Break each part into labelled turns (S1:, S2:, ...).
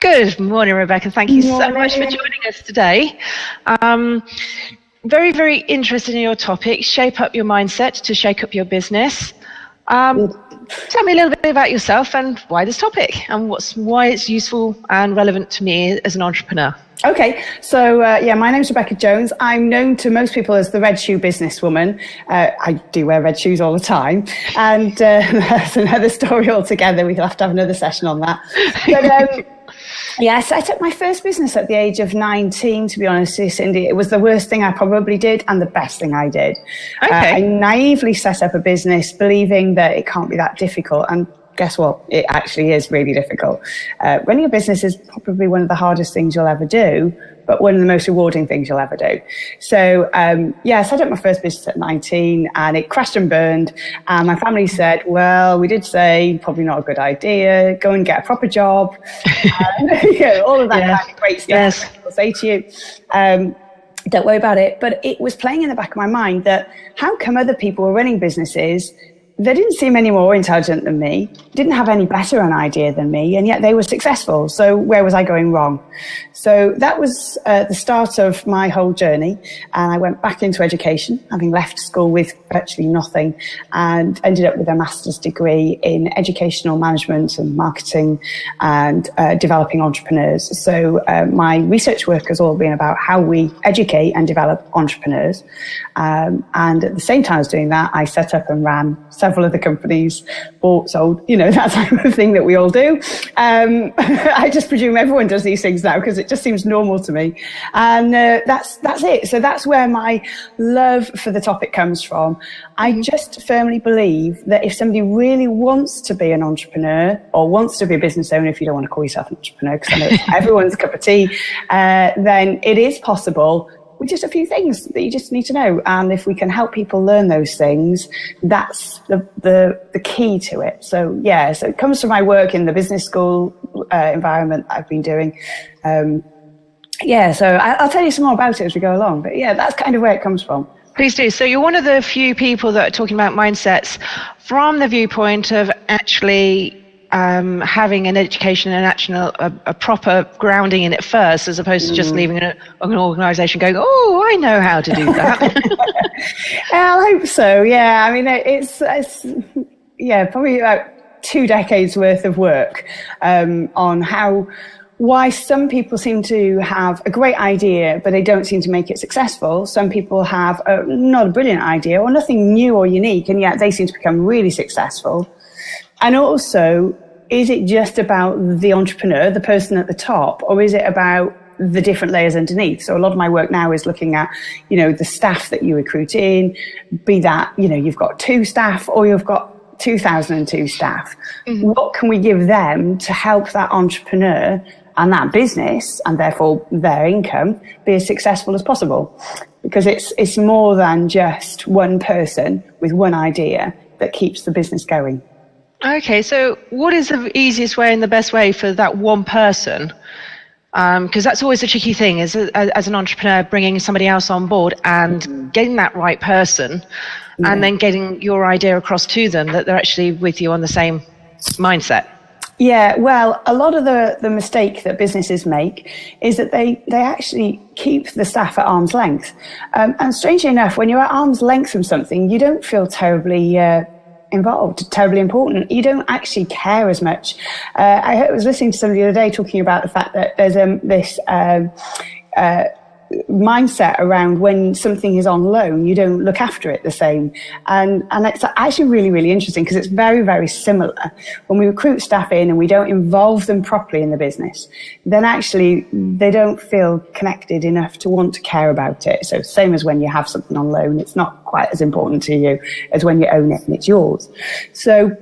S1: Good morning, Rebecca. Thank you so much for joining us today. Very, very interested in your topic, shape up your mindset to shake up your business. Tell me a little bit about yourself and why this topic and why it's useful and relevant to me as an entrepreneur.
S2: Okay, so my name's Rebecca Jones. I'm known to most people as the red shoe businesswoman. I do wear red shoes all the time, and that's another story altogether. We'll have to have another session on that. But I set up my first business at the age of 19, to be honest, Cindy. It was the worst thing I probably did and the best thing I did.
S1: Okay.
S2: I naively set up a business believing that it can't be that difficult, and guess what? It actually is really difficult. Running a business is probably one of the hardest things you'll ever do, but one of the most rewarding things you'll ever do. So, I set up my first business at 19 and it crashed and burned. And my family said, well, we did say probably not a good idea. Go and get a proper job. All of that kind of great stuff.
S1: Yes.
S2: I'll say to you. Don't worry about it. But it was playing in the back of my mind that how come other people were running businesses? They didn't seem any more intelligent than me, didn't have any better an idea than me, and yet they were successful. So where was I going wrong? So that was the start of my whole journey. And I went back into education, having left school with virtually nothing, and ended up with a master's degree in educational management and marketing and developing entrepreneurs. So my research work has all been about how we educate and develop entrepreneurs. And at the same time as doing that, I set up and ran several other companies, bought, sold, that type of thing that we all do. I just presume everyone does these things now because it just seems normal to me. And that's it. So that's where my love for the topic comes from. I just firmly believe that if somebody really wants to be an entrepreneur or wants to be a business owner, if you don't want to call yourself an entrepreneur, because I know it's everyone's cup of tea, then it is possible with just a few things that you just need to know. And if we can help people learn those things, that's the key to it. So so it comes from my work in the business school environment I've been doing. So I'll tell you some more about it as we go along. But that's kind of where it comes from.
S1: Please do. So you're one of the few people that are talking about mindsets from the viewpoint of actually having an education and a proper grounding in it first, as opposed to just leaving an organisation going, oh, I know how to do that.
S2: I hope so. Yeah, I mean, it's probably about 2 decades worth of work on why some people seem to have a great idea, but they don't seem to make it successful. Some people have not a brilliant idea or nothing new or unique, and yet they seem to become really successful. And also, is it just about the entrepreneur, the person at the top, or is it about the different layers underneath? So a lot of my work now is looking at, the staff that you recruit in, be that, you've got 2 staff or you've got 2,002 staff. Mm-hmm. What can we give them to help that entrepreneur and that business, and therefore their income, be as successful as possible? Because it's more than just one person with one idea that keeps the business going.
S1: Okay, so what is the easiest way and the best way for that one person? Because that's always a tricky thing, is as an entrepreneur, bringing somebody else on board and getting that right person, and then getting your idea across to them that they're actually with you on the same mindset.
S2: Yeah, well, a lot of the mistake that businesses make is that they actually keep the staff at arm's length. And strangely enough, when you're at arm's length from something, you don't feel terribly involved, terribly important. You don't actually care as much. I was listening to somebody the other day talking about the fact that there's this mindset around when something is on loan, you don't look after it the same. And it's actually really, really interesting because it's very, very similar. When we recruit staff in and we don't involve them properly in the business, then actually they don't feel connected enough to want to care about it. So same as when you have something on loan, it's not quite as important to you as when you own it and it's yours. So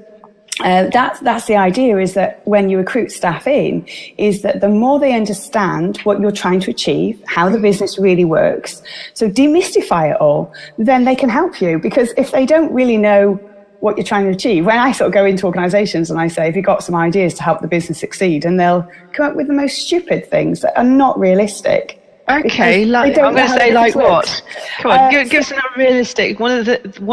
S2: that's the idea, is that when you recruit staff in, is that the more they understand what you're trying to achieve, how the business really works, so demystify it all, then they can help you. Because if they don't really know what you're trying to achieve, when I sort of go into organisations and I say, have you got some ideas to help the business succeed? And they'll come up with the most stupid things that are not realistic.
S1: Okay, I'm going to say like what? Come on, give us an unrealistic. One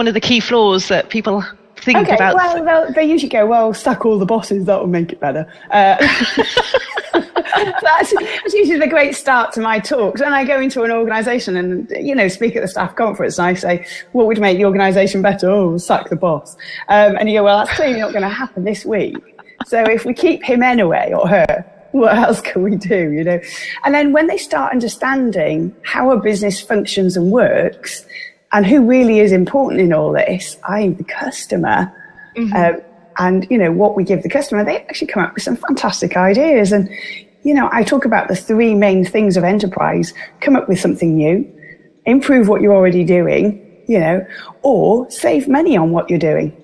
S1: of the key flaws that people think about.
S2: Well, they usually go, well, sack all the bosses, that will make it better. That's usually the great start to my talks. When I go into an organisation and, speak at the staff conference, and I say, what would make the organisation better? Oh, sack the boss. And you go, well, that's clearly not going to happen this week. So if we keep him anyway, or her, what else can we do, And then when they start understanding how a business functions and works, and who really is important in all this, i.e. the customer, and, what we give the customer, they actually come up with some fantastic ideas. And, I talk about the three main things of enterprise: come up with something new, improve what you're already doing, or save money on what you're doing.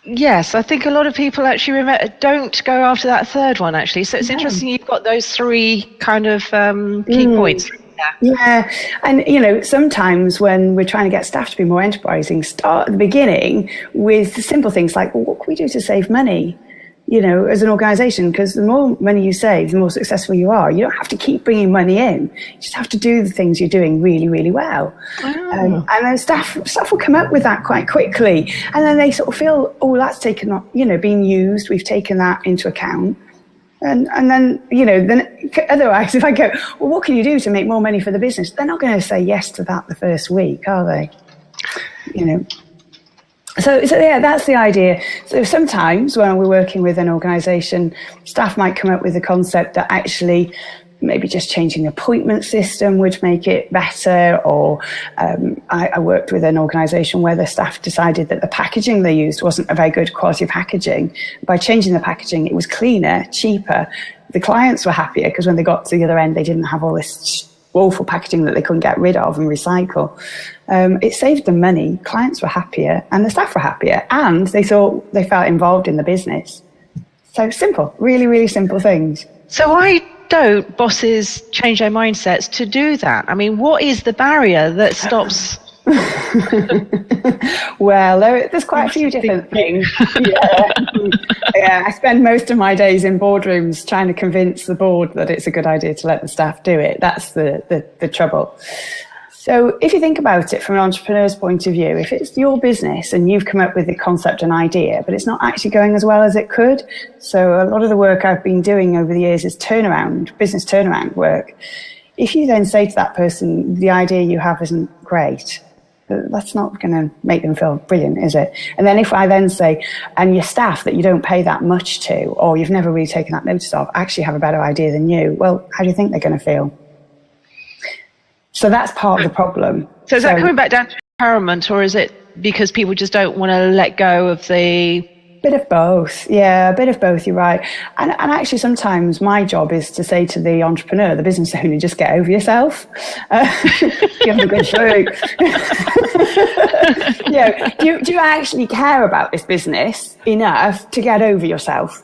S1: Yes, I think a lot of people actually don't go after that third one, actually. So it's interesting you've got those three kind of key points.
S2: Yeah, and sometimes when we're trying to get staff to be more enterprising, start at the beginning with simple things like, well, what can we do to save money, as an organisation? Because the more money you save, the more successful you are. You don't have to keep bringing money in. You just have to do the things you're doing really, really well. And then staff will come up with that quite quickly. And then they sort of feel, oh, that's taken, being used. We've taken that into account. And then, then otherwise, if I go, well, what can you do to make more money for the business? They're not going to say yes to that the first week, are they? So yeah, that's the idea. So sometimes when we're working with an organisation, staff might come up with a concept that actually maybe just changing the appointment system would make it better. Or I worked with an organisation where the staff decided that the packaging they used wasn't a very good quality packaging. By changing the packaging, it was cleaner, cheaper. The clients were happier because when they got to the other end, they didn't have all this awful packaging that they couldn't get rid of and recycle. It saved them money, clients were happier, and the staff were happier, and they felt involved in the business. So simple, really, really simple things.
S1: So why don't bosses change their mindsets to do that? I mean, what is the barrier that stops?
S2: Well, there's quite a few different things. Yeah, I spend most of my days in boardrooms trying to convince the board that it's a good idea to let the staff do it. That's the trouble. So if you think about it from an entrepreneur's point of view, if it's your business and you've come up with the concept and idea, but it's not actually going as well as it could. So a lot of the work I've been doing over the years is business turnaround work. If you then say to that person, the idea you have isn't great, that's not going to make them feel brilliant, is it? And then if I then say, and your staff that you don't pay that much to, or you've never really taken that notice of, actually have a better idea than you, well, how do you think they're going to feel? So that's part of the problem.
S1: So is that coming back down to empowerment, or is it because people just don't want to let go of the...
S2: Bit of both. Yeah, a bit of both, you're right. And actually sometimes my job is to say to the entrepreneur, the business owner, just get over yourself. Give them a good shake. Do you actually care about this business enough to get over yourself?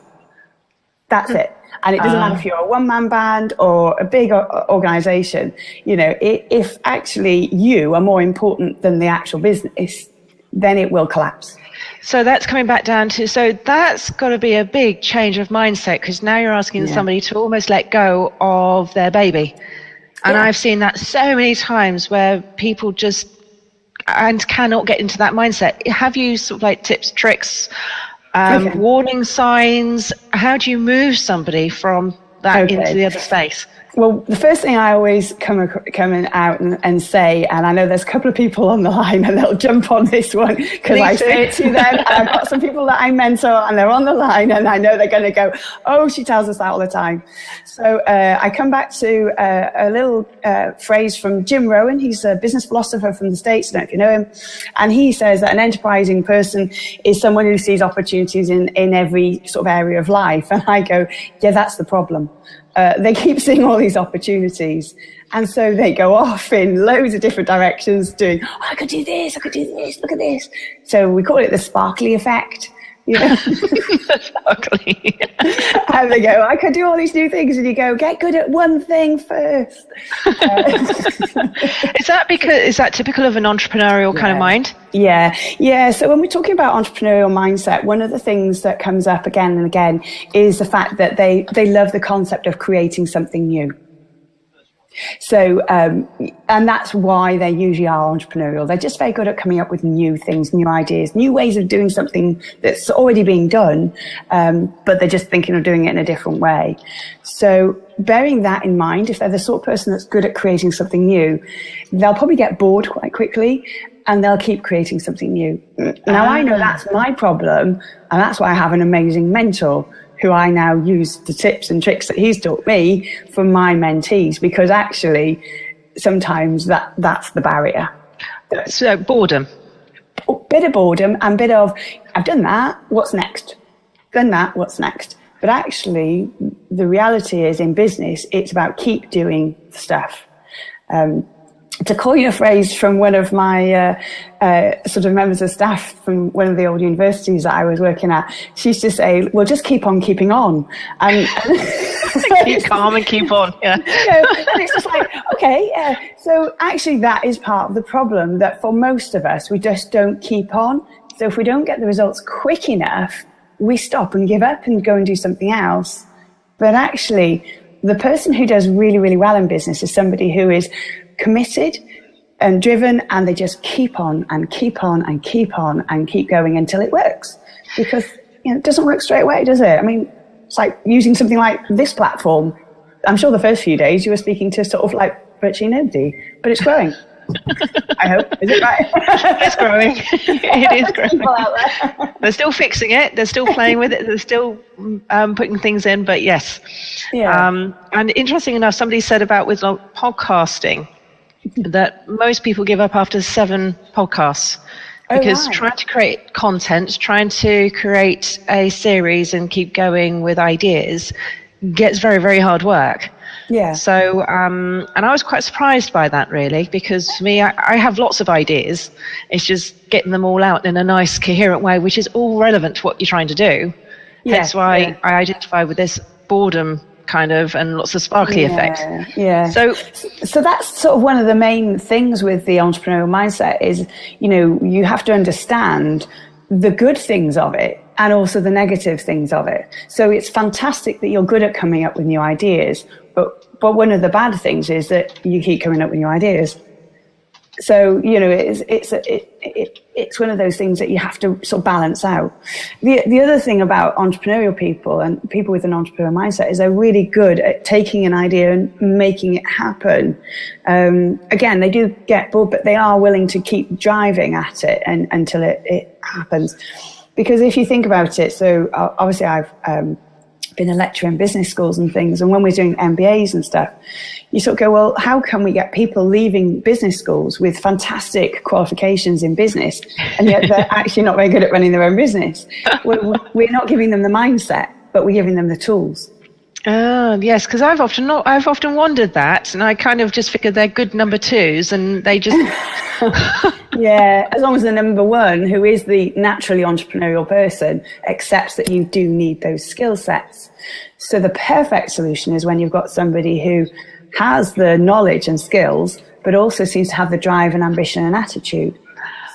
S2: That's it. And it doesn't matter if you're a one-man band or a big organisation. If actually you are more important than the actual business, then it will collapse.
S1: So that's coming back down to, so that's got to be a big change of mindset, because now you're asking somebody to almost let go of their baby. And I've seen that so many times where people just cannot get into that mindset. Have you sort of like tips, tricks, warning signs? How do you move somebody from that into the other space?
S2: Well, the first thing I always come out and say, and I know there's a couple of people on the line and they'll jump on this one because I say it to them, and I've got some people that I mentor and they're on the line and I know they're going to go, oh, she tells us that all the time. So I come back to a little phrase from Jim Rohn. He's a business philosopher from the States. I don't know if you know him. And he says that an enterprising person is someone who sees opportunities in every sort of area of life. And I go, yeah, that's the problem. They keep seeing all these opportunities, and so they go off in loads of different directions doing, oh, I could do this, look at this. So we call it the sparkly effect.
S1: Sparkly.
S2: And they go, I could do all these new things, and you go, get good at one thing first.
S1: Is that typical of an entrepreneurial kind of mind?
S2: Yeah. So when we're talking about entrepreneurial mindset, one of the things that comes up again and again is the fact that they love the concept of creating something new. So, and that's why they usually are entrepreneurial. They're just very good at coming up with new things, new ideas, new ways of doing something that's already being done, but they're just thinking of doing it in a different way. So bearing that in mind, if they're the sort of person that's good at creating something new, they'll probably get bored quite quickly and they'll keep creating something new. Now, I know that's my problem, and that's why I have an amazing mentor who I now use the tips and tricks that he's taught me for my mentees, because actually sometimes that's the barrier.
S1: So boredom.
S2: A bit of boredom and a bit of, I've done that, what's next? Done that, what's next? But actually the reality is, in business, it's about keep doing stuff. To coin a phrase from one of my sort of members of staff from one of the old universities that I was working at, she used to say, well, just keep on keeping on. And
S1: keep calm and keep on. Yeah.
S2: And it's just like, okay, yeah. So actually that is part of the problem, that for most of us, we just don't keep on. So if we don't get the results quick enough, we stop and give up and go and do something else. But actually, the person who does really, really well in business is somebody who is committed and driven, and they just keep on and keep on and keep on and keep going until it works. Because it doesn't work straight away, does it? I mean, it's like using something like this platform. I'm sure the first few days you were speaking to sort of like virtually nobody, but it's growing. I hope. Is it right?
S1: It's growing. It is growing. They're still fixing it. They're still playing with it. They're still putting things in. But yes. Yeah. And interesting enough, somebody said about with podcasting that most people give up after 7 podcasts. Because trying to create content, trying to create a series and keep going with ideas gets very, very hard work.
S2: Yeah.
S1: So, and I was quite surprised by that, really, because for me, I have lots of ideas. It's just getting them all out in a nice, coherent way, which is all relevant to what you're trying to do. Yeah, hence why I identify with this boredom kind of and lots of sparkly effects.
S2: Yeah. So that's sort of one of the main things with the entrepreneurial mindset is, you have to understand the good things of it and also the negative things of it. So it's fantastic that you're good at coming up with new ideas, but one of the bad things is that you keep coming up with new ideas. So, it's one of those things that you have to sort of balance out. The other thing about entrepreneurial people and people with an entrepreneurial mindset is they're really good at taking an idea and making it happen. Again, they do get bored, but they are willing to keep driving at it until it happens. Because if you think about it, so obviously I've been a lecturer in business schools and things, and when we're doing MBAs and stuff, you sort of go, well, how can we get people leaving business schools with fantastic qualifications in business, and yet they're actually not very good at running their own business? We're not giving them the mindset, but we're giving them the tools.
S1: Yes, because I've often wondered that, and I kind of just figured they're good number 2s, and they just
S2: yeah, as long as the number 1, who is the naturally entrepreneurial person, accepts that you do need those skill sets. So the perfect solution is when you've got somebody who has the knowledge and skills, but also seems to have the drive and ambition and attitude.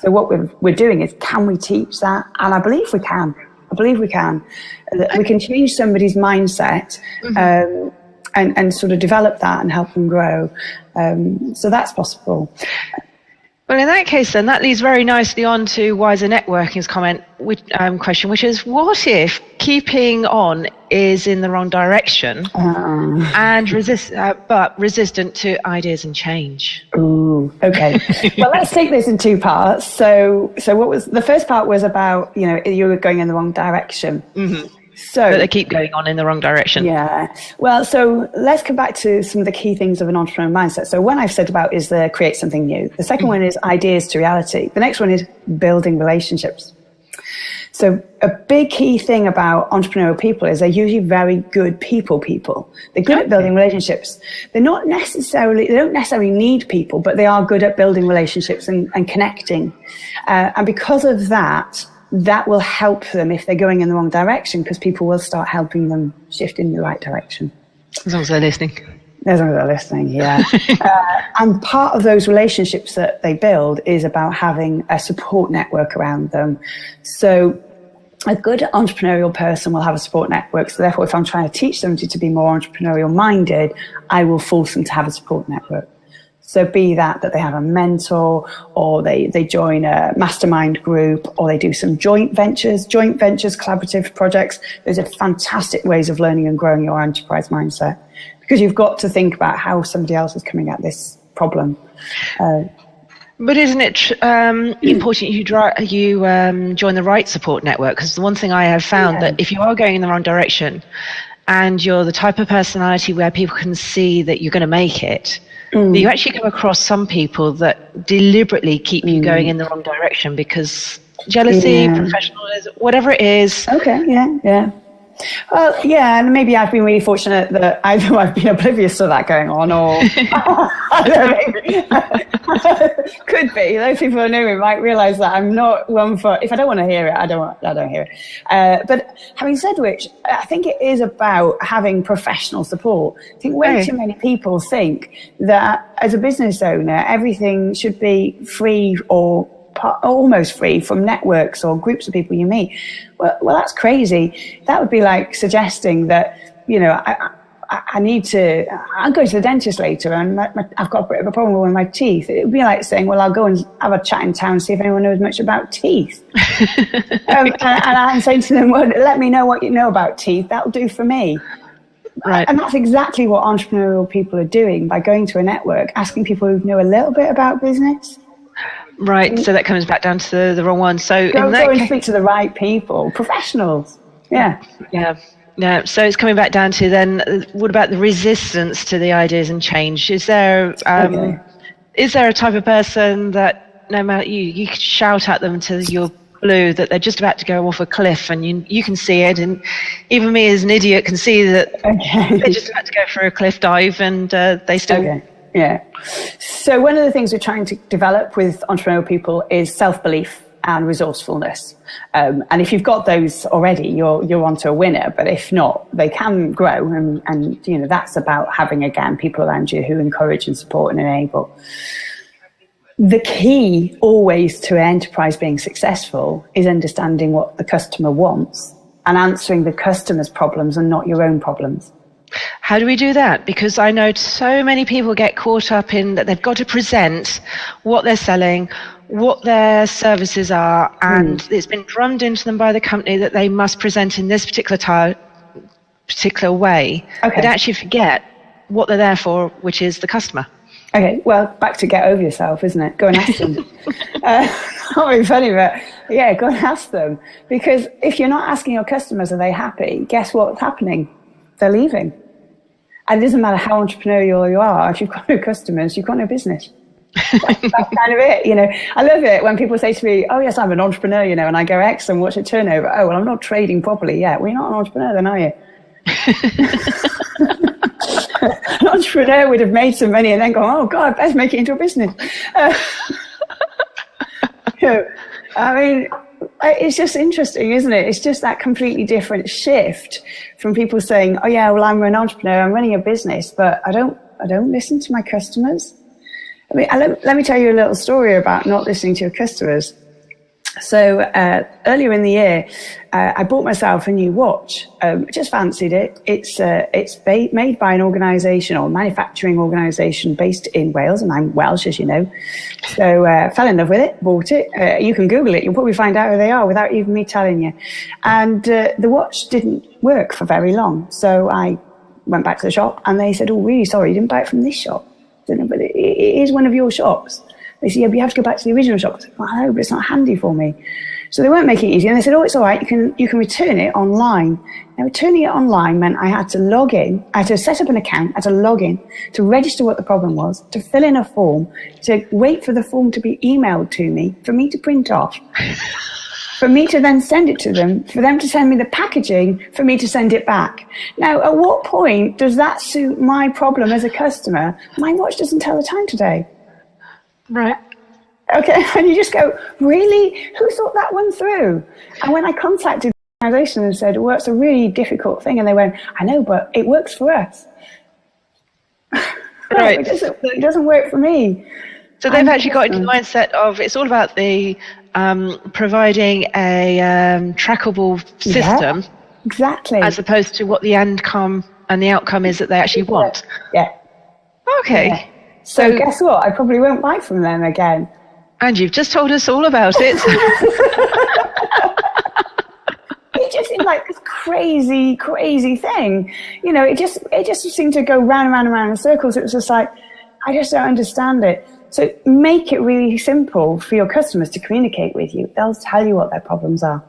S2: So what we're doing is, can we teach that? And I believe we can. We can change somebody's mindset and sort of develop that and help them grow. So that's possible.
S1: Well, in that case, then, that leads very nicely on to Wiser Networking's question, which is, what if keeping on is in the wrong direction and resistant to ideas and change?
S2: Ooh, okay. Well, let's take this in 2 parts. So what was the first part was about, you were going in the wrong direction. Mm-hmm.
S1: But they keep going on in the wrong direction.
S2: Yeah. Well, so let's come back to some of the key things of an entrepreneurial mindset. So one I've said about is the create something new. The second one is ideas to reality. The next one is building relationships. So a big key thing about entrepreneurial people is they're usually very good people. They're good at building relationships. They don't necessarily need people, but they are good at building relationships and connecting. And because of that will help them if they're going in the wrong direction, because people will start helping them shift in the right direction.
S1: As long as they're listening.
S2: As long as they're listening, yeah. And part of those relationships that they build is about having a support network around them. So a good entrepreneurial person will have a support network. So therefore, if I'm trying to teach somebody to be more entrepreneurial minded, I will force them to have a support network. So be that they have a mentor, or they join a mastermind group, or they do some joint ventures, collaborative projects. Those are fantastic ways of learning and growing your enterprise mindset, because you've got to think about how somebody else is coming at this problem.
S1: But isn't it important you join the right support network? Because the one thing I have found that if you are going in the wrong direction and you're the type of personality where people can see that you're going to make it, you actually come across some people that deliberately keep you going in the wrong direction because jealousy, professionalism, whatever it is.
S2: Okay, yeah. Well, yeah, and maybe I've been really fortunate that either I've been oblivious to that going on, or I don't know, could be. Those people who know me might realise that I'm not one for. If I don't want to hear it, I don't hear it. But having said which, I think it is about having professional support. I think way too many people think that as a business owner, everything should be free or almost free from networks or groups of people you meet. Well, that's crazy. That would be like suggesting that, you know, I'm going to the dentist later and I've got a bit of a problem with my teeth. It would be like saying, well, I'll go and have a chat in town and see if anyone knows much about teeth. And I'm saying to them, well, let me know what you know about teeth. That'll do for me.
S1: Right.
S2: And that's exactly what entrepreneurial people are doing by going to a network, asking people who know a little bit about business.
S1: Right, so that comes back down to the wrong one. So
S2: go and speak to the right people, professionals. Yeah.
S1: So it's coming back down to then, what about the resistance to the ideas and change? Is there a type of person that no matter you could shout at them till you're blue that they're just about to go off a cliff, and you can see it, and even me as an idiot can see that they're just about to go for a cliff dive, and they still.
S2: Yeah. So one of the things we're trying to develop with entrepreneurial people is self-belief and resourcefulness. And if you've got those already, you're onto a winner. But if not, they can grow. And you know, that's about having, again, people around you who encourage and support and enable. The key always to an enterprise being successful is understanding what the customer wants and answering the customer's problems and not your own problems.
S1: How do we do that? Because I know so many people get caught up in that they've got to present what they're selling, what their services are, and it's been drummed into them by the company that they must present in this particular way, but actually forget what they're there for, which is the customer.
S2: Okay, well, back to get over yourself, isn't it? Go and ask them. Not very funny, but yeah, go and ask them. Because if you're not asking your customers, are they happy? Guess what's happening? They're leaving. And it doesn't matter how entrepreneurial you are. If you've got no customers, you've got no business. That's kind of it, you know. I love it when people say to me, oh, yes, I'm an entrepreneur, you know, and I go, excellent, what's your turnover? Oh, well, I'm not trading properly yet. Well, you're not an entrepreneur then, are you? An entrepreneur would have made some money and then gone, oh, God, let's make it into a business. I mean, it's just interesting, isn't it? It's just that completely different shift from people saying, oh, yeah, well, I'm an entrepreneur, I'm running a business, but I don't listen to my customers. I mean, let me tell you a little story about not listening to your customers. So earlier in the year, I bought myself a new watch. Just fancied it. It's made by an organisation or manufacturing organisation based in Wales, and I'm Welsh, as you know. So fell in love with it, bought it. You can Google it. You'll probably find out who they are without even me telling you. And the watch didn't work for very long. So I went back to the shop, and they said, oh, really sorry, you didn't buy it from this shop. I said, no, but it is one of your shops. They said, yeah, but you have to go back to the original shop. I said, well, I know, but it's not handy for me. So they weren't making it easy. And they said, oh, it's all right. You can return it online. Now, returning it online meant I had to log in. I had to set up an account. I had to log in to register what the problem was, to fill in a form, to wait for the form to be emailed to me, for me to print off, for me to then send it to them, for them to send me the packaging, for me to send it back. Now, at what point does that suit my problem as a customer? My watch doesn't tell the time today.
S1: Right.
S2: Okay, and you just go, really? Who thought that one through? And when I contacted the organisation and said, well, it's a really difficult thing, and they went, I know, but it works for us.
S1: Right.
S2: It doesn't work for me.
S1: So they've actually got into the mindset of it's all about the providing a trackable system,
S2: exactly,
S1: as opposed to what the outcome is that they actually want.
S2: Yeah.
S1: Okay.
S2: Yeah. So guess what? I probably won't buy from them again.
S1: And you've just told us all about it.
S2: It just seemed like this crazy thing. It just seemed to go round and round and round in circles. It was just like, I just don't understand it. So make it really simple for your customers to communicate with you. They'll tell you what their problems are.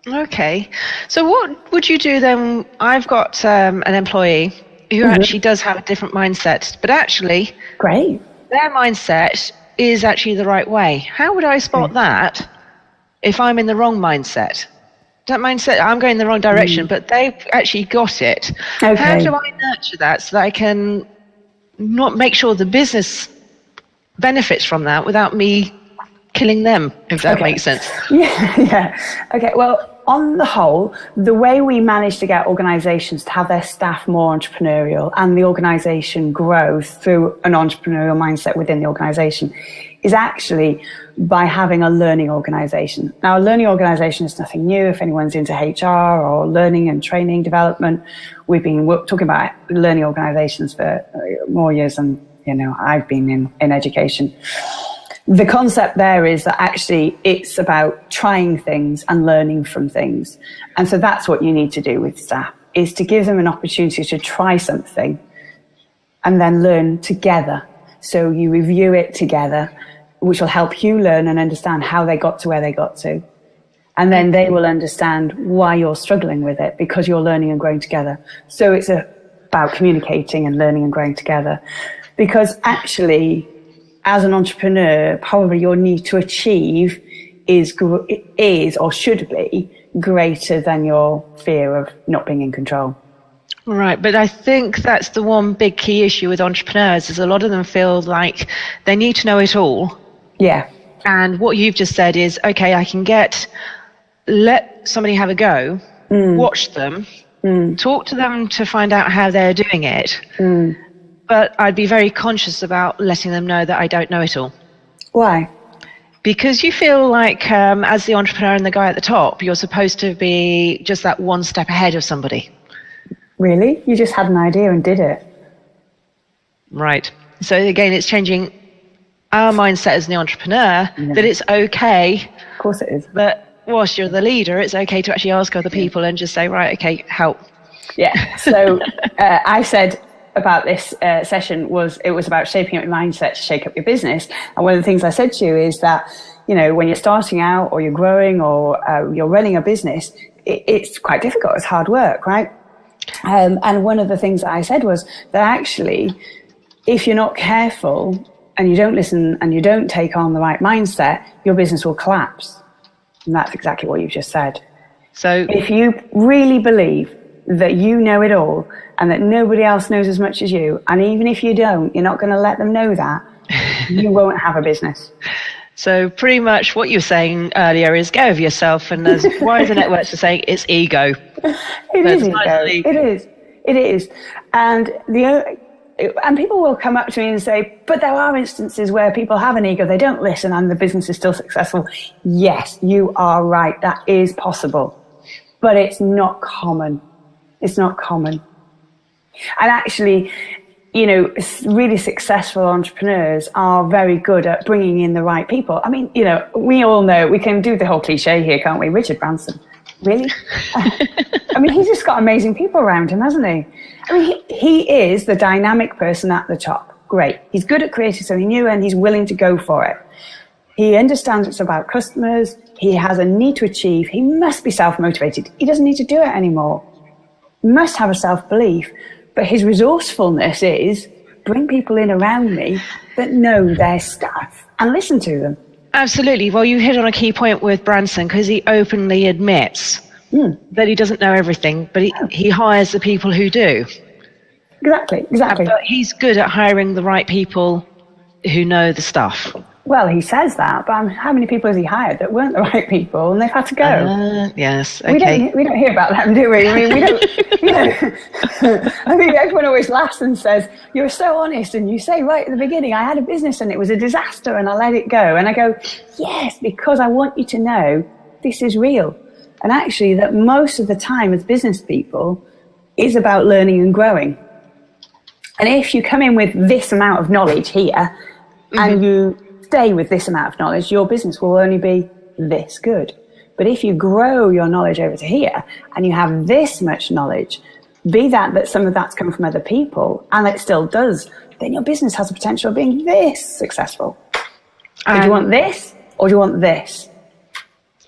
S1: Okay. So what would you do then? I've got an employee who actually does have a different mindset, but actually
S2: great,
S1: their mindset is actually the right way. How would I spot that if I'm in the wrong mindset? That mindset, I'm going in the wrong direction, but they've actually got it. Okay. How do I nurture that so that I can not make sure the business benefits from that without me killing them, if that makes sense?
S2: Yeah. Okay, well, on the whole, the way we manage to get organizations to have their staff more entrepreneurial and the organization grow through an entrepreneurial mindset within the organization is actually by having a learning organization. Now, a learning organization is nothing new. If anyone's into HR or learning and training development, we've been talking about learning organizations for more years than I've been in education. The concept there is that actually it's about trying things and learning from things. And so that's what you need to do with staff, is to give them an opportunity to try something and then learn together. So you review it together, which will help you learn and understand how they got to where they got to. And then they will understand why you're struggling with it, because you're learning and growing together. So it's about communicating and learning and growing together. Because actually, as an entrepreneur, probably your need to achieve is or should be greater than your fear of not being in control.
S1: Right, but I think that's the one big key issue with entrepreneurs is a lot of them feel like they need to know it all.
S2: Yeah.
S1: And what you've just said is, okay, I can let somebody have a go, watch them, talk to them to find out how they're doing it. But I'd be very conscious about letting them know that I don't know it all.
S2: Why?
S1: Because you feel like, as the entrepreneur and the guy at the top, you're supposed to be just that one step ahead of somebody.
S2: Really? You just had an idea and did it.
S1: Right. So again, it's changing our mindset as the entrepreneur that it's okay.
S2: Of course it is.
S1: But whilst you're the leader, it's okay to actually ask other people and just say, right, okay, help.
S2: Yeah. So I said about this session was about shaping up your mindset to shake up your business. And one of the things I said to you is that, when you're starting out or you're growing or you're running a business, it's quite difficult. It's hard work, right? And one of the things that I said was that actually, if you're not careful and you don't listen and you don't take on the right mindset, your business will collapse. And that's exactly what you've just said. So if you really believe that you know it all and that nobody else knows as much as you, and even if you don't, you're not going to let them know that, you won't have a business.
S1: So pretty much what you were saying earlier is go of yourself, and as wider networks are saying, it's ego.
S2: It is ego. It is. And people will come up to me and say, but there are instances where people have an ego, they don't listen, and the business is still successful. Yes, you are right. That is possible. But it's not common. It's not common. And actually, really successful entrepreneurs are very good at bringing in the right people. I mean, we all know, we can do the whole cliche here, can't we? Richard Branson. Really? I mean, he's just got amazing people around him, hasn't he? I mean, he is the dynamic person at the top. Great. He's good at creating something new and he's willing to go for it. He understands it's about customers. He has a need to achieve. He must be self-motivated. He doesn't need to do it anymore. He must have a self-belief. But his resourcefulness is bring people in around me that know their stuff and listen to them.
S1: Absolutely. Well, you hit on a key point with Branson because he openly admits that he doesn't know everything, but he hires the people who do.
S2: Exactly.
S1: But he's good at hiring the right people who know the stuff.
S2: Well, he says that, but how many people has he hired that weren't the right people and they've had to go?
S1: Yes, okay.
S2: We don't hear about them, do we? I mean, we don't, you know, I mean, everyone always laughs and says, you're so honest, and you say right at the beginning, I had a business and it was a disaster and I let it go. And I go, yes, because I want you to know this is real. And actually that most of the time as business people is about learning and growing. And if you come in with this amount of knowledge here and you stay with this amount of knowledge, your business will only be this good. But if you grow your knowledge over to here and you have this much knowledge, be that some of that's come from other people, and it still does, then your business has the potential of being this successful. Do you want this or do you want this?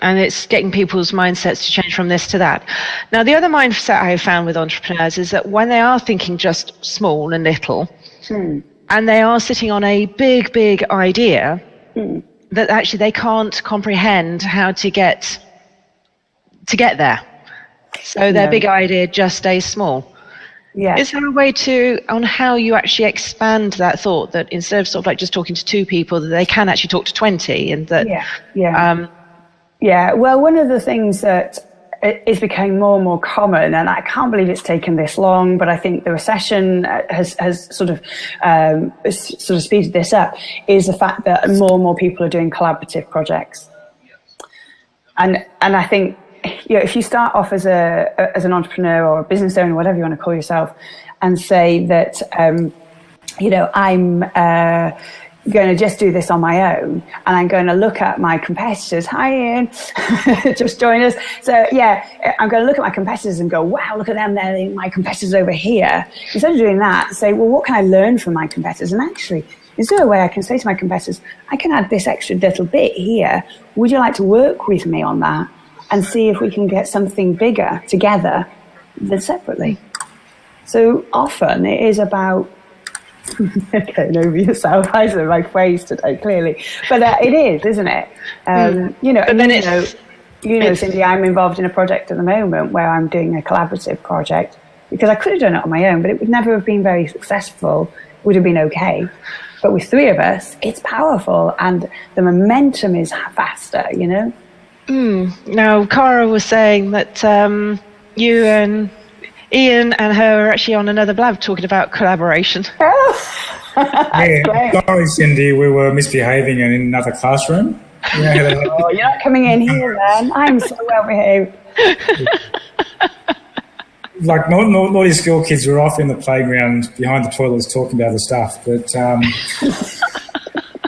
S1: And it's getting people's mindsets to change from this to that. Now, the other mindset I have found with entrepreneurs is that when they are thinking just small and little, and they are sitting on a big, big idea, that actually they can't comprehend how to get there. So their big idea just stays small.
S2: Yeah.
S1: Is there a way on how you actually expand that thought, that instead of sort of like just talking to 2 people, that they can actually talk to 20, and that...
S2: Yeah, well, one of the things that is becoming more and more common, and I can't believe it's taken this long, but I think the recession has sort of speeded this up, is the fact that more and more people are doing collaborative projects. And I think, you know, if you start off as an entrepreneur or a business owner, whatever you want to call yourself, and say that, you know, I'm going to just do this on my own, and I'm going to look at my competitors. Hi, Ian. Just join us. So yeah, I'm going to look at my competitors and go, wow, look at them. They're my competitors over here. Instead of doing that, say, well, what can I learn from my competitors? And actually, is there a way I can say to my competitors, I can add this extra little bit here. Would you like to work with me on that and see if we can get something bigger together than separately? So often it is about getting over yourself. I said my phrase today, clearly. But it is, isn't it? You know, and then Cindy, I'm involved in a project at the moment where I'm doing a collaborative project, because I could have done it on my own, but it would never have been very successful. It would have been okay. But with 3 of us, it's powerful, and the momentum is faster, you know?
S1: Now, Cara was saying that you and Ian and her are actually on another blab talking about collaboration.
S3: Yeah, sorry, Cindy, we were misbehaving in another classroom.
S2: Oh, you're not coming in here, then. I'm so well behaved.
S3: Like naughty school kids were off in the playground behind the toilets talking about the stuff, but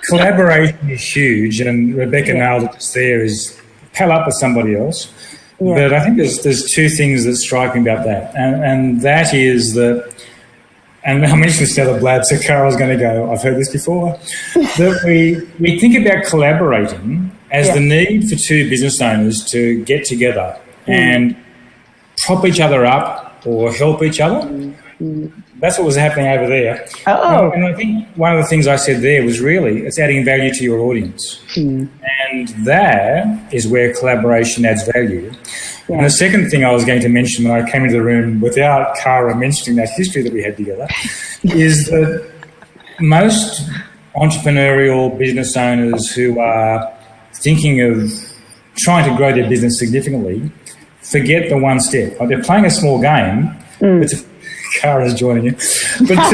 S3: collaboration is huge, and Rebecca nailed it just there, is pal up with somebody else. Yeah. But I think there's 2 things that strike me about that, and that is that, and I mentioned this to the blab, so Carol's going to go, I've heard this before, that we think about collaborating as the need for 2 business owners to get together and prop each other up or help each other. That's what was happening over there. And I think one of the things I said there was really, it's adding value to your audience. And that is where collaboration adds value. Yeah. And the second thing I was going to mention when I came into the room, without Cara mentioning that history that we had together, is that most entrepreneurial business owners who are thinking of trying to grow their business significantly forget the one step. Like, they're playing a small game, but Cara's joining you. But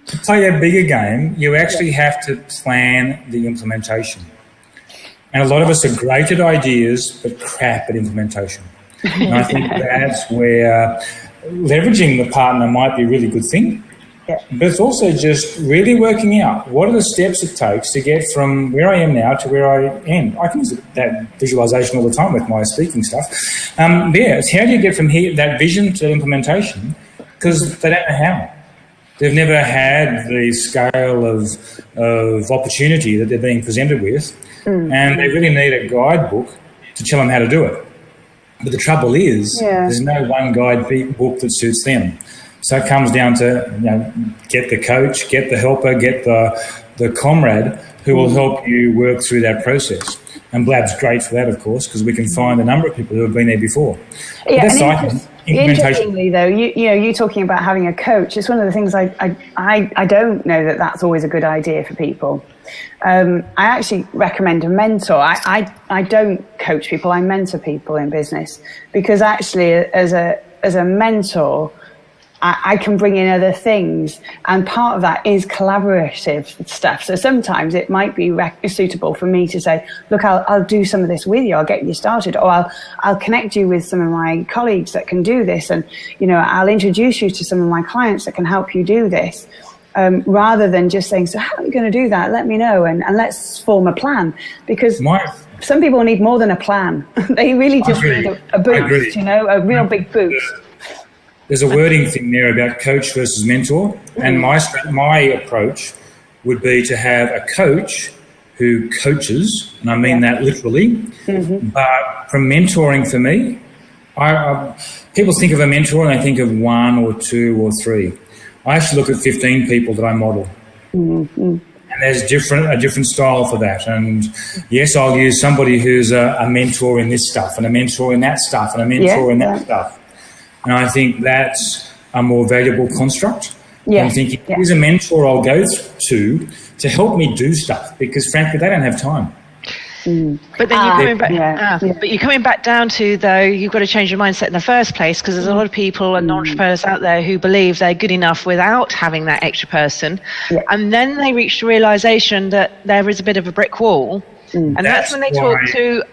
S3: to play a bigger game, you actually have to plan the implementation. And a lot of us are great at ideas, but crap at implementation. And I think that's where leveraging the partner might be a really good thing. Yeah. But it's also just really working out what are the steps it takes to get from where I am now to where I end. I can use that visualization all the time with my speaking stuff. It's how do you get from here, that vision to implementation, because they don't know how. They've never had the scale of opportunity that they're being presented with, and they really need a guidebook to tell them how to do it. But the trouble is, there's no one guidebook that suits them. So it comes down to, get the coach, get the helper, get the comrade who will help you work through that process. And Blab's great for that, of course, because we can find a number of people who have been there before.
S2: Yeah, Interestingly, though, you talking about having a coach, it's one of the things I don't know that's always a good idea for people. I actually recommend a mentor. I don't coach people, I mentor people in business, because actually as a mentor, I can bring in other things, and part of that is collaborative stuff. So sometimes it might be suitable for me to say, look, I'll do some of this with you, I'll get you started, or I'll connect you with some of my colleagues that can do this, and I'll introduce you to some of my clients that can help you do this, rather than just saying, so how are you going to do that? Let me know, and let's form a plan, because some people need more than a plan. They really just need a boost, a real big boost.
S3: There's a wording thing there about coach versus mentor, and my approach would be to have a coach who coaches, and I mean that literally. But from mentoring, for me, people think of a mentor and they think of 1 or 2 or 3. I actually look at 15 people that I model, and there's a different style for that. And yes, I'll use somebody who's a mentor in this stuff, and a mentor in that stuff, and a mentor in that stuff. And I think that's a more valuable construct. I'm thinking, here's a mentor I'll go to help me do stuff, because frankly, they don't have time.
S1: But then you're coming back down to, though, you've got to change your mindset in the first place, because there's a lot of people and entrepreneurs out there who believe they're good enough without having that extra person. And then they reach the realization that there is a bit of a brick wall. And that's when they talk to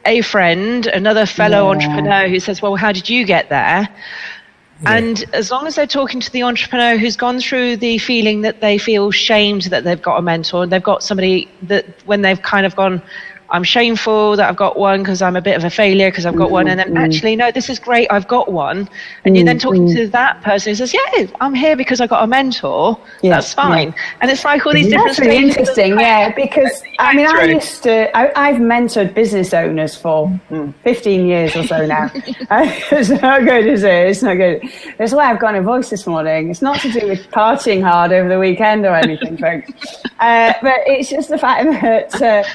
S1: a friend, another fellow entrepreneur, who says, well, how did you get there? And as long as they're talking to the entrepreneur who's gone through the feeling that they feel shamed that they've got a mentor, and they've got somebody that when they've kind of gone, I'm shameful that I've got one because I'm a bit of a failure because I've got one, and then actually, no, this is great, I've got one. And you're then talking to that person who says, yeah, I'm here because I got a mentor, that's fine. And it's like all these different
S2: stages. That's really interesting, because I mean, I've mentored business owners for 15 years or so now. It's not good, is it? It's not good. That's why I've got a voice this morning. It's not to do with partying hard over the weekend or anything, folks. But it's just the fact that,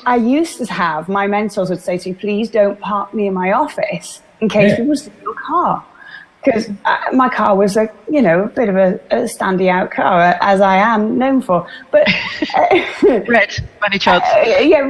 S2: I used to have, my mentors would say to me, please don't park near my office in case people steal your car. Because my car was a bit of a standy out car, as I am known for. But
S1: red, money chance.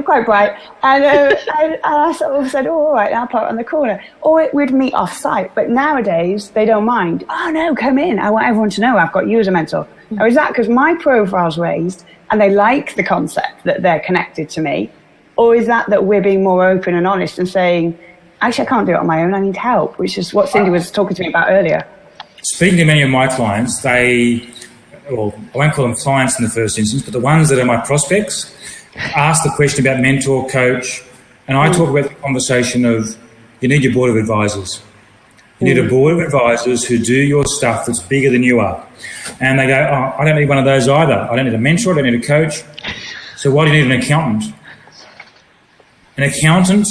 S2: Quite bright. And I sort of said, all right, I'll park on the corner. Or we'd meet off site. But nowadays, they don't mind. Oh, no, come in. I want everyone to know I've got you as a mentor. Or is that because my profile's raised and they like the concept that they're connected to me? Or is that we're being more open and honest and saying, actually, I can't do it on my own, I need help, which is what Cindy was talking to me about earlier.
S3: Speaking to many of my clients, I won't call them clients in the first instance, but the ones that are my prospects, ask the question about mentor, coach, and I talk about the conversation of, you need your board of advisors. You need a board of advisors who do your stuff that's bigger than you are. And they go, I don't need one of those either. I don't need a mentor, I don't need a coach. So why do you need an accountant? An accountant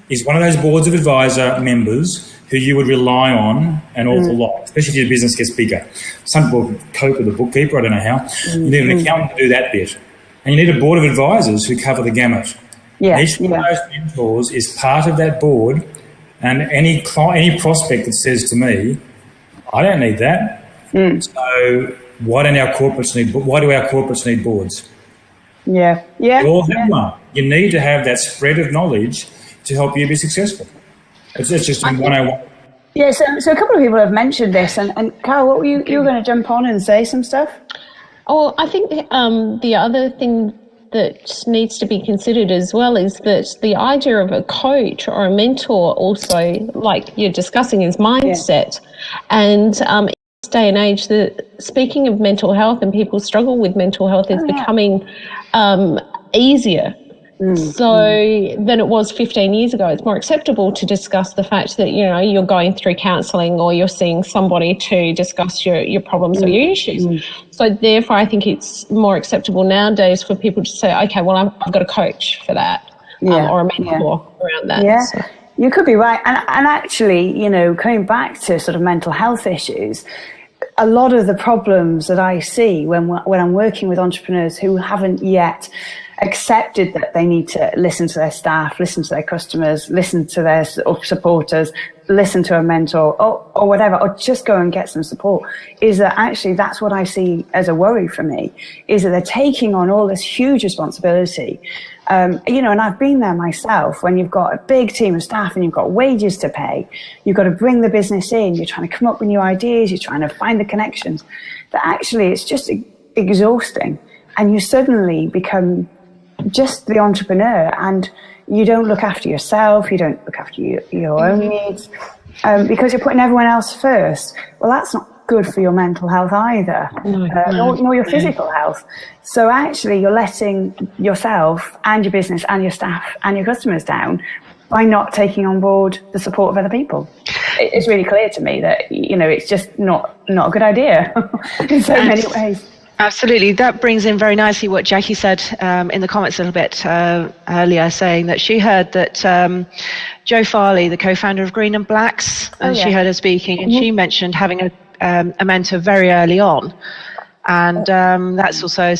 S3: is one of those boards of advisor members who you would rely on an awful lot, especially if your business gets bigger. Some people cope with a bookkeeper, I don't know how. You need an accountant to do that bit. And you need a board of advisors who cover the gamut. Each one of those mentors is part of that board, and any prospect that says to me, I don't need that, so why do our corporates need boards? You all have one. You need to have that spread of knowledge to help you be successful. It's just in 101.
S2: Yeah, so a couple of people have mentioned this, and Carol, what were you were going to jump on and say some stuff?
S4: Oh, I think the other thing that needs to be considered as well is that the idea of a coach or a mentor also, like you're discussing, is mindset. And in this day and age, speaking of mental health and people struggle with mental health is becoming easier. So than it was 15 years ago. It's more acceptable to discuss the fact that, you're going through counselling or you're seeing somebody to discuss your problems or your issues. So therefore, I think it's more acceptable nowadays for people to say, okay, well, I've got a coach for that or a mentor around that. So.
S2: You could be right. And actually, coming back to sort of mental health issues, a lot of the problems that I see when I'm working with entrepreneurs who haven't yet accepted that they need to listen to their staff, listen to their customers, listen to their supporters, listen to a mentor or whatever, or just go and get some support, is that actually that's what I see as a worry for me, is that they're taking on all this huge responsibility. You know, and I've been there myself, when you've got a big team of staff and you've got wages to pay, you've got to bring the business in, you're trying to come up with new ideas, you're trying to find the connections, that actually it's just exhausting. And you suddenly become just the entrepreneur, and you don't look after yourself, you don't look after your own needs, because you're putting everyone else first. Well, that's not good for your mental health either, nor your physical health. So actually you're letting yourself and your business and your staff and your customers down by not taking on board the support of other people. It's really clear to me that, you know, it's just not a good idea in so many ways.
S1: Absolutely. That brings in very nicely what Jackie said in the comments a little bit earlier, saying that she heard that Joe Farley, the co-founder of Green and Blacks, she heard her speaking, and she mentioned having a mentor very early on. And that's also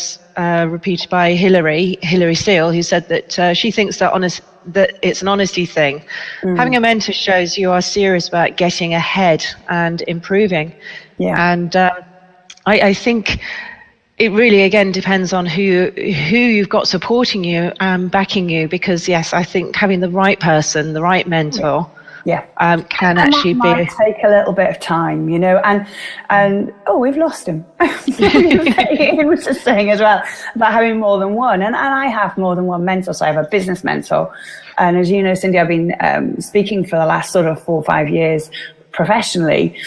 S1: repeated by Hilary Steele, who said that she thinks that it's an honesty thing. Having a mentor shows you are serious about getting ahead and improving. And I think it really, again, depends on who you've got supporting you and backing you, because, yes, I think having the right person, the right mentor, can actually be.
S2: Might take a little bit of time, you know, and we've lost him. He was just saying as well about having more than one, and I have more than one mentor. So I have a business mentor, and as you know, Cindy, I've been speaking for the last sort of 4 or 5 years professionally.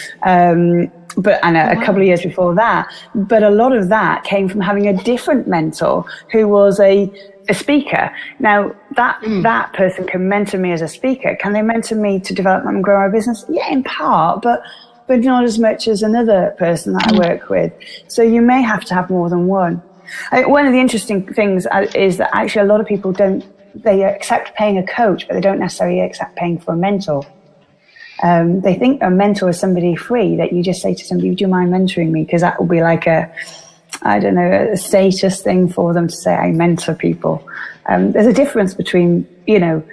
S2: But a couple of years before that. But a lot of that came from having a different mentor who was a speaker. Now, that person can mentor me as a speaker. Can they mentor me to develop and grow my business? Yeah, in part, but not as much as another person that I work with. So you may have to have more than one. One of the interesting things is that actually a lot of people they accept paying a coach, but they don't necessarily accept paying for a mentor. They think a mentor is somebody free, that you just say to somebody, "Do you mind mentoring me?" Because that will be like a status thing for them to say, "I mentor people." There's a difference between, you know,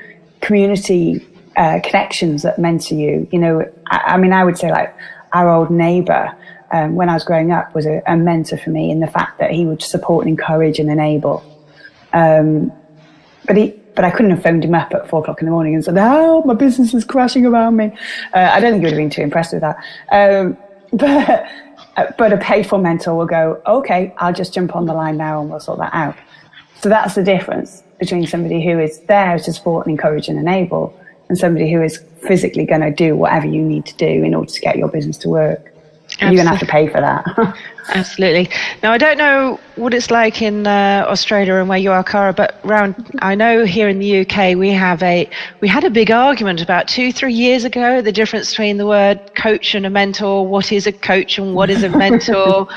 S2: community connections that mentor you. You know, I mean, I would say like our old neighbour when I was growing up was a mentor for me, in the fact that he would support and encourage and enable. But I couldn't have phoned him up at 4 o'clock in the morning and said, "Oh, my business is crashing around me." I don't think he would have been too impressed with that. But a paid for mentor will go, "Okay, I'll just jump on the line now and we'll sort that out." So that's the difference between somebody who is there to support and encourage and enable, and somebody who is physically going to do whatever you need to do in order to get your business to work. You're going to have to pay for that.
S1: Absolutely. Now, I don't know what it's like in Australia and where you are, Cara, but I know here in the UK we had a big argument about 2-3 years ago, the difference between the word coach and a mentor. What is a coach and what is a mentor,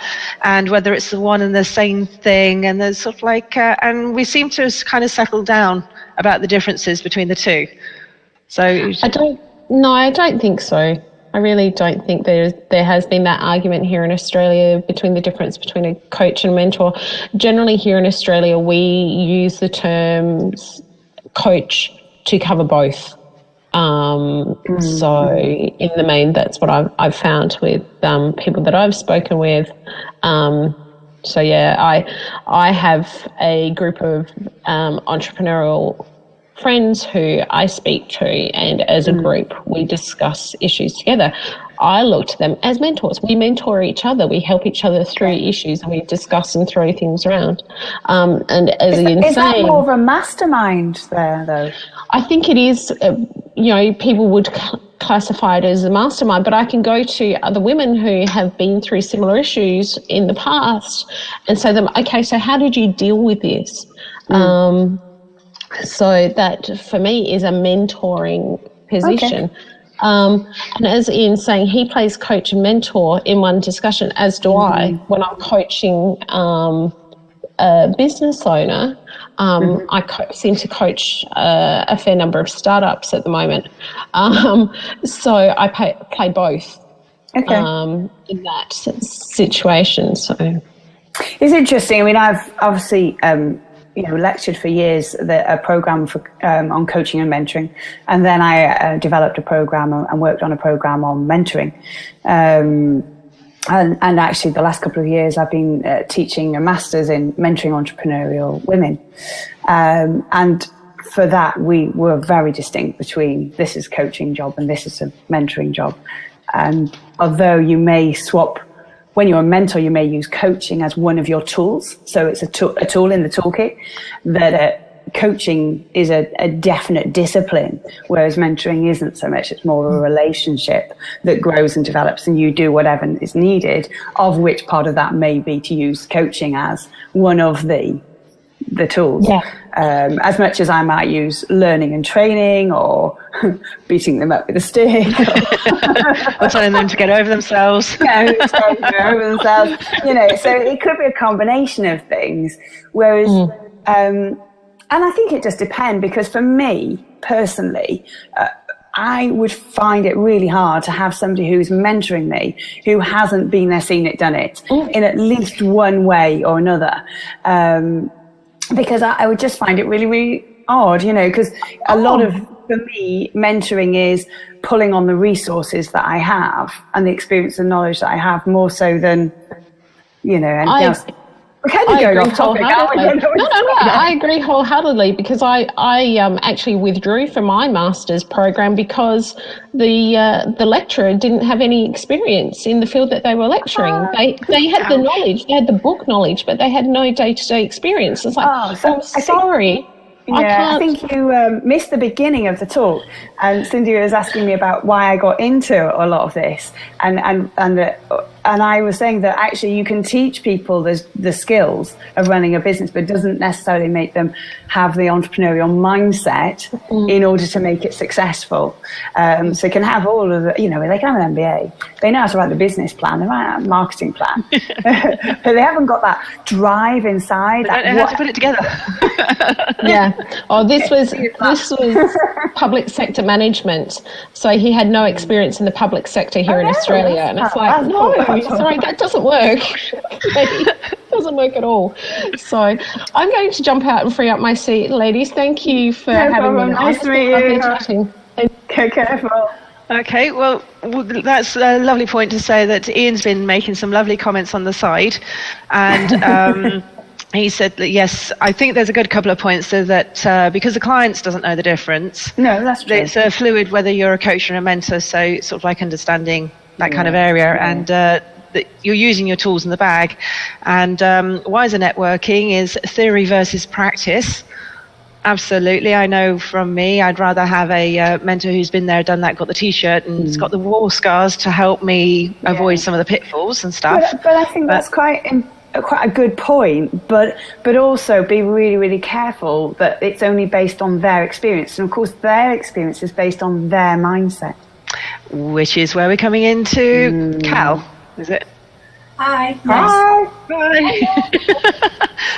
S1: and whether it's the one and the same thing. And there's sort of like, and we seem to have kind of settled down about the differences between the two. So
S4: I don't think so. I really don't think there has been that argument here in Australia between the difference between a coach and mentor. Generally here in Australia, we use the terms coach to cover both. So in the main, that's what I've found with people that I've spoken with. So yeah, I have a group of entrepreneurial friends who I speak to, and as a group we discuss issues together. I look to them as mentors. We mentor each other. We help each other through issues, and we discuss and throw things around. And as
S2: is that more of a mastermind there, though?
S4: I think it is. You know, people would classify it as a mastermind, but I can go to other women who have been through similar issues in the past and say to them, "Okay, so how did you deal with this?" So that for me is a mentoring position. Okay. And as Ian's saying, he plays coach and mentor in one discussion, as do I. When I'm coaching a business owner, I seem to coach a fair number of startups at the moment. So I play both in that situation. So
S2: it's interesting. I mean, I've obviously... lectured for years a program on coaching and mentoring, and then I developed a program and worked on a program on mentoring. And actually, the last couple of years, I've been teaching a master's in mentoring entrepreneurial women. And for that, we were very distinct between this is a coaching job and this is a mentoring job. And although you may swap, when you're a mentor, you may use coaching as one of your tools. So it's a tool in the toolkit that coaching is a definite discipline, whereas mentoring isn't so much. It's more of a relationship that grows and develops, and you do whatever is needed, of which part of that may be to use coaching as one of the tools.
S4: Yeah.
S2: As much as I might use learning and training, or beating them up with a stick,
S1: or telling them to get over themselves.
S2: So it could be a combination of things. Whereas, and I think it just depends, because for me personally, I would find it really hard to have somebody who's mentoring me who hasn't been there, seen it, done it in at least one way or another. Because I would just find it really, really odd, because a lot of, for me, mentoring is pulling on the resources that I have and the experience and knowledge that I have, more so than, anything else.
S4: I agree wholeheartedly. No, I agree wholeheartedly, because I actually withdrew from my master's program because the lecturer didn't have any experience in the field that they were lecturing. They had the knowledge, they had the book knowledge, but they had no day-to-day experience. It's like, I'm sorry.
S2: I think you missed the beginning of the talk, and Cindy was asking me about why I got into a lot of this, and I was saying that actually you can teach people the skills of running a business, but it doesn't necessarily make them have the entrepreneurial mindset in order to make it successful. So you can have all of the, they can have an MBA, they know how to write the business plan, they might have a marketing plan, but they haven't got that drive inside.
S1: They don't know how to put it together.
S4: Yeah. Oh, this was public sector management. So he had no experience in the public sector here in Australia, and it's like, no, sorry, that doesn't work. It doesn't work at all. So I'm going to jump out and free up my seat, ladies. Thank you for having me.
S2: Nice to meet you. Okay, careful.
S1: Okay, well, that's a lovely point to say that Ian's been making some lovely comments on the side, and he said that, yes, I think there's a good couple of points, so that because the client doesn't know the difference.
S2: No, that's true.
S1: It's fluid whether you're a coach or a mentor, so sort of like understanding that kind of area, and that you're using your tools in the bag. And wiser networking is theory versus practice. Absolutely. I know from me, I'd rather have a mentor who's been there, done that, got the T-shirt, and has got the war scars to help me avoid some of the pitfalls and stuff.
S2: But I think that's quite a good point, but also be really, really careful that it's only based on their experience. And of course, their experience is based on their mindset.
S1: Which is where we're coming into Cal, is it?
S5: Hi.
S2: Hi.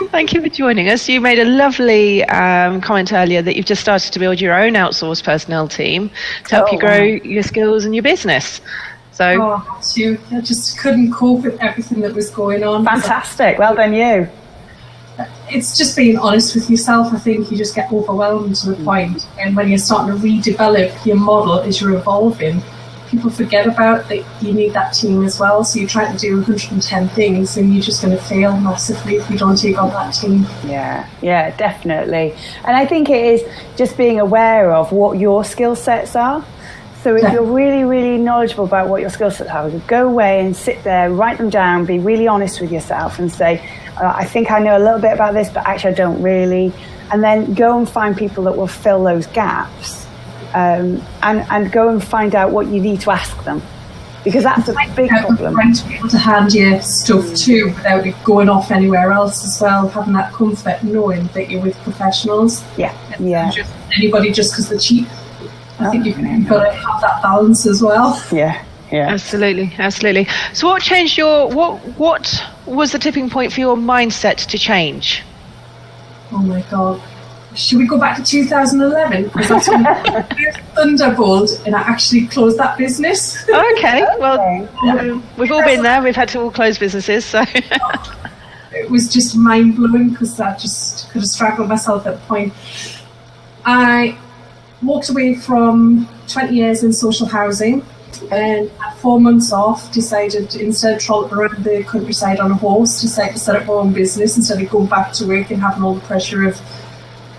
S1: Thank you for joining us. You made a lovely comment earlier that you've just started to build your own outsourced personnel team to help you grow your skills and your business. So,
S5: I just couldn't cope with everything that was going on.
S2: Fantastic. Well done, you.
S5: It's just being honest with yourself. I think you just get overwhelmed to the point, and when you're starting to redevelop your model as you're evolving, people forget about that you need that team as well. So you're trying to do 110 things, and you're just going to fail massively if you don't take on that team.
S2: Yeah, definitely. And I think it is just being aware of what your skill sets are. So if you're really, really knowledgeable about what your skill sets are, go away and sit there, write them down, be really honest with yourself and say, I think I know a little bit about this, but actually I don't really. And then go and find people that will fill those gaps, and go and find out what you need to ask them. Because that's a big problem.
S5: Trying to be able to hand you stuff too without it going off anywhere else as well, having that comfort knowing that you're with professionals.
S2: Yeah.
S5: Just anybody just because they're cheap. I think you've got to have that balance as well.
S2: Yeah.
S1: Absolutely. So what changed what was the tipping point for your mindset to change?
S5: Oh my God. Should we go back to 2011? Because that's when I thunderbolt and I actually closed that business.
S1: Okay, well, we've all been there. We've had to all close businesses. So
S5: it was just mind-blowing because I just could have strangled myself at the point. I walked away from 20 years in social housing, and at 4 months off decided, instead of trolloping around the countryside on a horse, decided to set up my own business instead of going back to work and having all the pressure of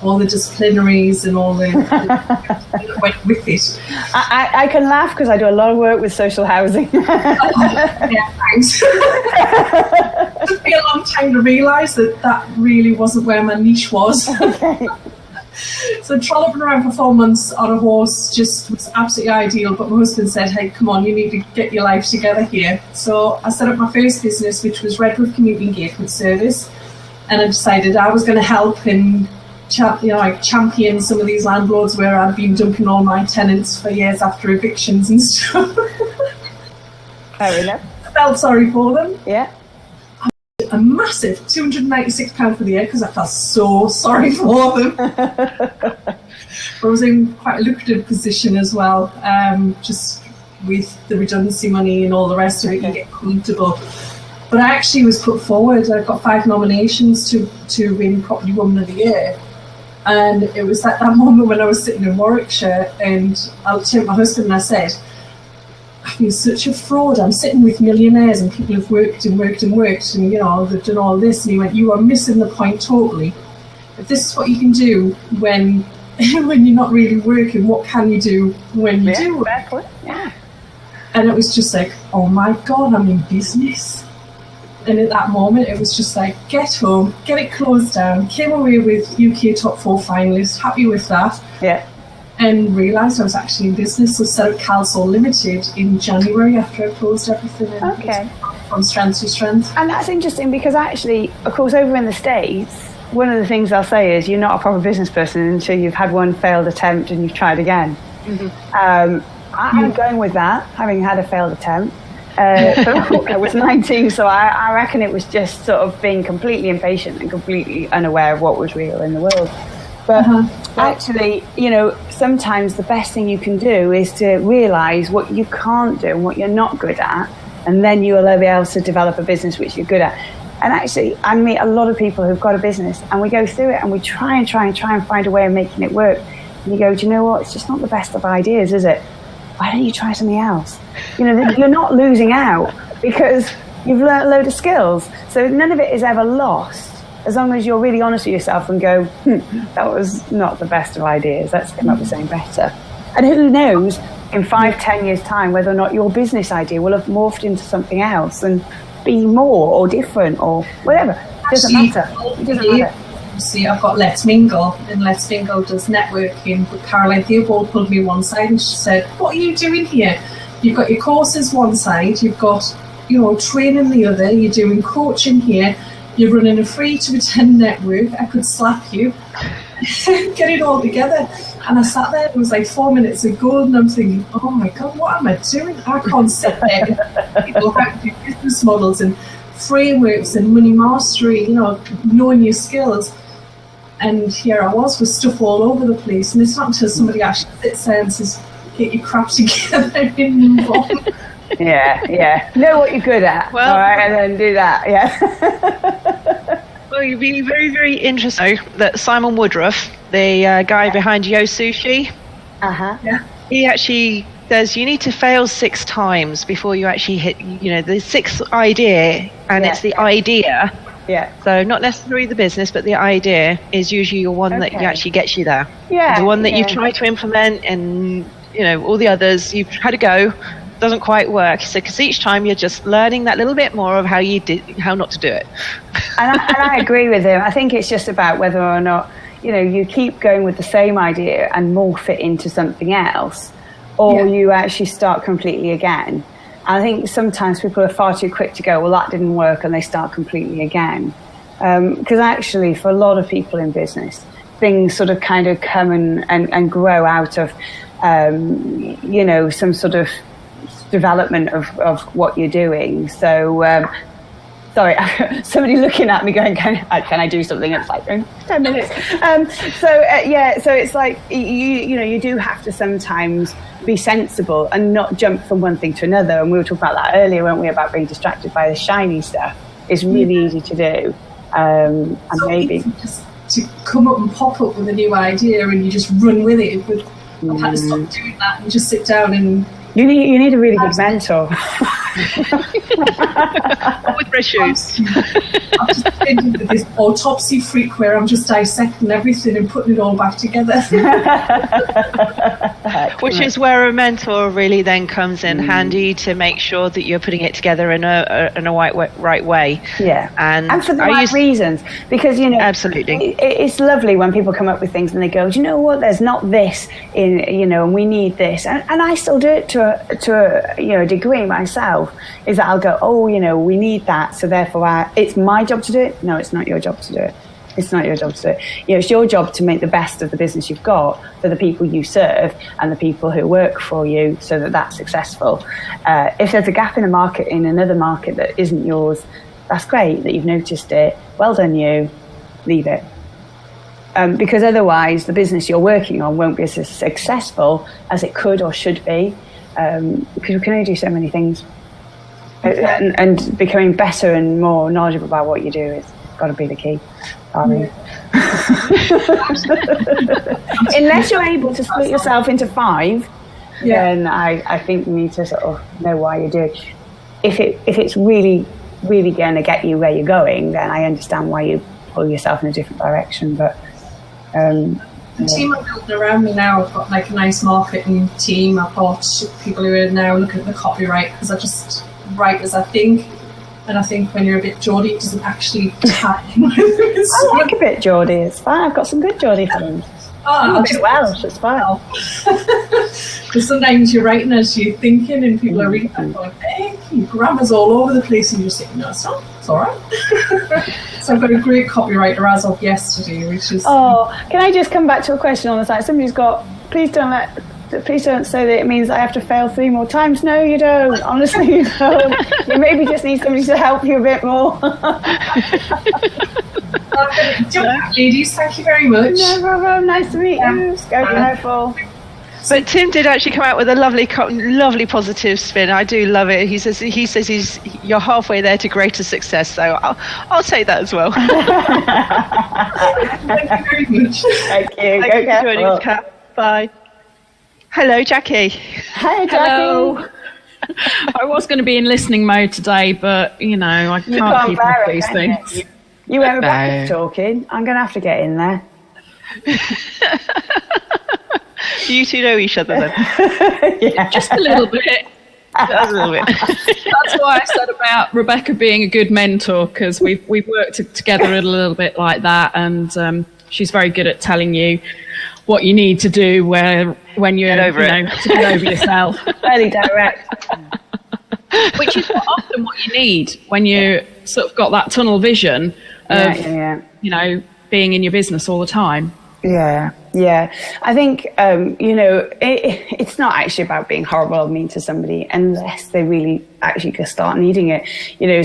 S5: all the disciplinaries and all the that went with it.
S2: I can laugh because I do a lot of work with social housing.
S5: Yeah, thanks. It took me a long time to realise that really wasn't where my niche was.
S2: Okay.
S5: So trolloping around for 4 months on a horse just was absolutely ideal, but my husband said, hey, come on, you need to get your life together here. So I set up my first business, which was Redwood Community Engagement Service, and I decided I was going to help and champion some of these landlords where I've been dumping all my tenants for years after evictions and stuff.
S2: Fair enough.
S5: I felt sorry for them.
S2: Yeah.
S5: A massive £296 for the year because I felt so sorry for them. I was in quite a lucrative position as well, just with the redundancy money and all the rest of it. You get comfortable. But I actually was put forward. I got 5 nominations to win Property Woman of the Year. And it was at that moment when I was sitting in Warwickshire, and I looked at my husband and I said, I've been such a fraud. I'm sitting with millionaires and people have worked and worked and worked and, they've done all this. And he went, you are missing the point totally. If this is what you can do when you're not really working, what can you do when you do work?
S2: Exactly. Yeah.
S5: And it was just like, oh my God, I'm in business. And at that moment, it was just like, get home, get it closed down, came away with UK top 4 finalists, happy with that.
S2: Yeah.
S5: And realised I was actually in business, so set up Calsol Limited in January after I closed everything. And
S2: okay.
S5: From strength to strength.
S2: And that's interesting because actually, of course, over in the States, one of the things they'll say is you're not a proper business person until you've had one failed attempt and you've tried again. Mm-hmm. I'm going with that, having had a failed attempt. I was 19, so I reckon it was just sort of being completely impatient and completely unaware of what was real in the world. But actually, sometimes the best thing you can do is to realise what you can't do and what you're not good at, and then you will be able to develop a business which you're good at. And actually, I meet a lot of people who've got a business, and we go through it and we try and find a way of making it work. And you go, do you know what? It's just not the best of ideas, is it? Why don't you try something else? You're not losing out because you've learnt a load of skills. So none of it is ever lost as long as you're really honest with yourself and go, that was not the best of ideas. Let's come up with something better. And who knows in 5-10 years' time whether or not your business idea will have morphed into something else and be more or different or whatever. It doesn't matter. It doesn't matter.
S5: See, I've got Let's Mingle, and Let's Mingle does networking. But Caroline Theobald pulled me one side and she said, what are you doing here? You've got your courses one side, you've got, training the other, you're doing coaching here, you're running a free to attend network. I could slap you. Get it all together. And I sat there, it was like 4 minutes of gold, and I'm thinking, oh my God, what am I doing? I can't sit there and people how to do business models and frameworks and money mastery, knowing your skills. And here I was with stuff all over the place. And it's not until somebody actually sits there and says, get your crap together and move on.
S2: Yeah. Know what you're good at.
S1: Well,
S2: all right, and then do that, yeah.
S1: Well, you'd be very, very interested that Simon Woodruff, the guy behind Yo Sushi,
S5: yeah,
S1: he actually says you need to fail 6 times before you actually hit, the 6th idea, and it's the idea.
S2: Yeah.
S1: So not necessarily the business, but the idea is usually your one that actually gets you there.
S2: Yeah.
S1: The one that you try to implement, and all the others you've had a go, doesn't quite work. So because each time you're just learning that little bit more of how not to do it.
S2: And I agree with him. I think it's just about whether or not you keep going with the same idea and morph it into something else, or you actually start completely again. And I think sometimes people are far too quick to go, well, that didn't work, and they start completely again. Because actually, for a lot of people in business, things sort of kind of come and grow out of, some sort of development of what you're doing. So, sorry, somebody looking at me going, can I do something? It's like 10 minutes. So it's like, you do have to sometimes be sensible and not jump from one thing to another. And we were talking about that earlier, weren't we, about being distracted by the shiny stuff. It's really easy to do. And
S5: so
S2: maybe
S5: just to come up and pop up with a new idea and you just run with it. But I've had to stop doing that and just sit down and...
S2: You need a really good mentor.
S1: With fresh shoes.
S5: I've just ended with this autopsy freak where I'm just dissecting everything and putting it all back together.
S1: Which is where a mentor really then comes in handy to make sure that you're putting it together in a right way.
S2: Yeah, and for the right reasons. Because,
S1: absolutely,
S2: it's lovely when people come up with things and they go, do you know what? There's not this in, and we need this, and I still do it to a degree myself. Is that I'll go, we need that, so therefore it's my job to do it. No, it's not your job to do it. It's not your job to do it. It's your job to make the best of the business you've got for the people you serve and the people who work for you, so that that's successful. If there's a gap in a market, in another market that isn't yours, that's great that you've noticed it. Well done, you. Leave it. Because otherwise, the business you're working on won't be as successful as it could or should be. Because we can only do so many things. And becoming better and more knowledgeable about what you do is got to be the key. Unless you're able to split yourself into 5, then I think you need to sort of know why you do it. If it's really, really going to get you where you're going, then I understand why you pull yourself in a different direction. But
S5: the team I'm building around me now, I've got like a nice marketing team. I've got people who are now looking at the copyright, because I just write as I think. And I think when you're a bit Geordie, it doesn't actually tie.
S2: I like a bit Geordie, it's fine. I've got some good Geordie friends. I'm a bit Welsh, it's fine.
S5: Because sometimes you're writing as you're thinking, and people are reading that going, hey, your grammar's all over the place, and you're just thinking, no, it's not, it's all right. So I've got a great copywriter as of yesterday, which is...
S2: Oh, can I just come back to a question on the side? Somebody's got, please don't say that it means I have to fail 3 more times. No, you don't. Honestly, you don't. You maybe just need somebody to help you a bit more.
S5: Ladies, thank you very much.
S2: No problem. Nice to meet you. Go careful.
S1: But Tim did actually come out with a lovely positive spin. I do love it. He says you're halfway there to greater success. So I'll say that as well.
S5: Thank you very much.
S2: Thank you.
S1: Thank you for joining us, Kat. Bye. Hello, Jackie.
S2: Hey, Jackie.
S6: Hello. I was going to be in listening mode today, but I can't keep up these things.
S2: You went Rebecca talking. I'm going to have to get in there.
S1: You two know each other then?
S6: Yeah, just a little bit.
S1: That's a little bit.
S6: That's why I said about Rebecca being a good mentor, because we've worked together a little bit like that, and she's very good at telling you what you need to do when you're to get over yourself.
S2: Fairly direct.
S6: Which is often what you need when you sort of got that tunnel vision of being in your business all the time.
S2: Yeah. I think, it's not actually about being horrible or mean to somebody unless they really actually start needing it.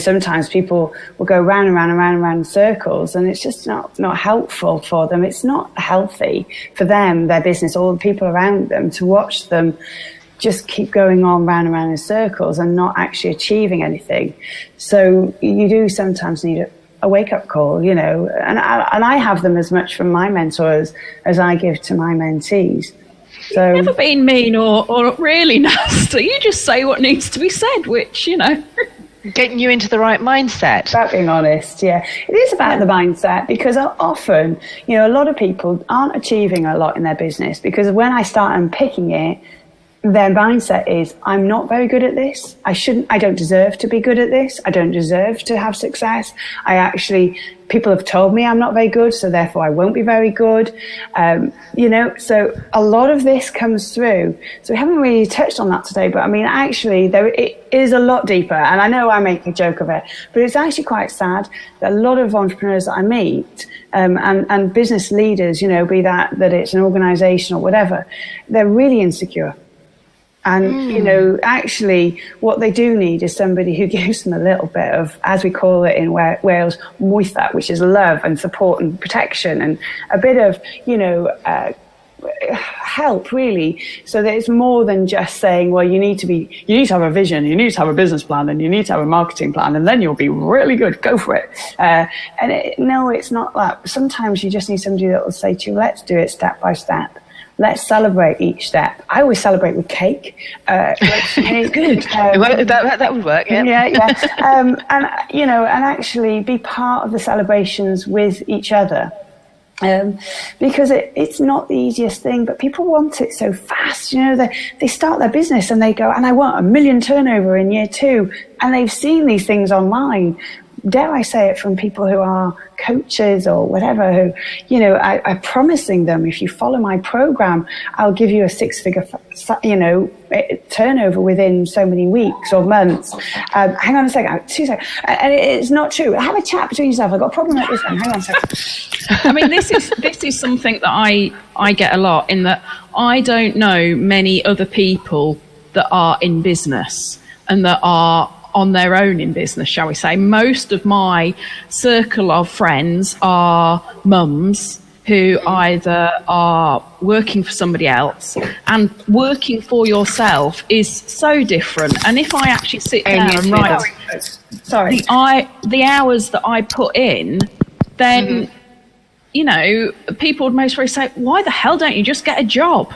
S2: Sometimes people will go round and round and round and round in circles, and it's just not helpful for them. It's not healthy for them, their business, all the people around them, to watch them just keep going on round and round in circles and not actually achieving anything. So you do sometimes need a wake-up call, and I have them as much from my mentors as I give to my mentees. So
S6: you've never been mean or really nasty. You just say what needs to be said, which,
S1: Getting you into the right mindset.
S2: About being honest, yeah. It is about the mindset, because often, a lot of people aren't achieving a lot in their business because when I start unpicking it, their mindset is, I'm not very good at this. I don't deserve to be good at this. I don't deserve to have success. People have told me I'm not very good, so therefore I won't be very good. So a lot of this comes through. So we haven't really touched on that today, but actually it is a lot deeper. And I know I make a joke of it, but it's actually quite sad that a lot of entrepreneurs that I meet, and business leaders, be that it's an organization or whatever, they're really insecure. And, actually what they do need is somebody who gives them a little bit of, as we call it in Wales, moitha, which is love and support and protection, and a bit of, help really, so that it's more than just saying, well, you need to have a vision, you need to have a business plan, and you need to have a marketing plan, and then you'll be really good, go for it. No, it's not that. Sometimes you just need somebody that will say to you, let's do it step by step. Let's celebrate each step. I always celebrate with cake.
S1: Good. That would work. Yeah.
S2: And actually be part of the celebrations with each other. Because it's not the easiest thing, but people want it so fast. They start their business and they go, and I want 1 million turnover in year 2, and they've seen these things online. Dare I say it, from people who are coaches or whatever, who, I'm promising them, if you follow my program, I'll give you a 6-figure, turnover within so many weeks or months. Hang on a second, 2 seconds. And it's not true. Have a chat between yourself. I've got a problem with this one. Hang on a second.
S6: I mean, this is something that I get a lot, in that I don't know many other people that are in business and that are on their own in business, shall we say. Most of my circle of friends are mums who either are working for somebody else, and working for yourself is so different. And if I actually sit down and write the hours that I put in, then, people would most probably say, why the hell don't you just get a job?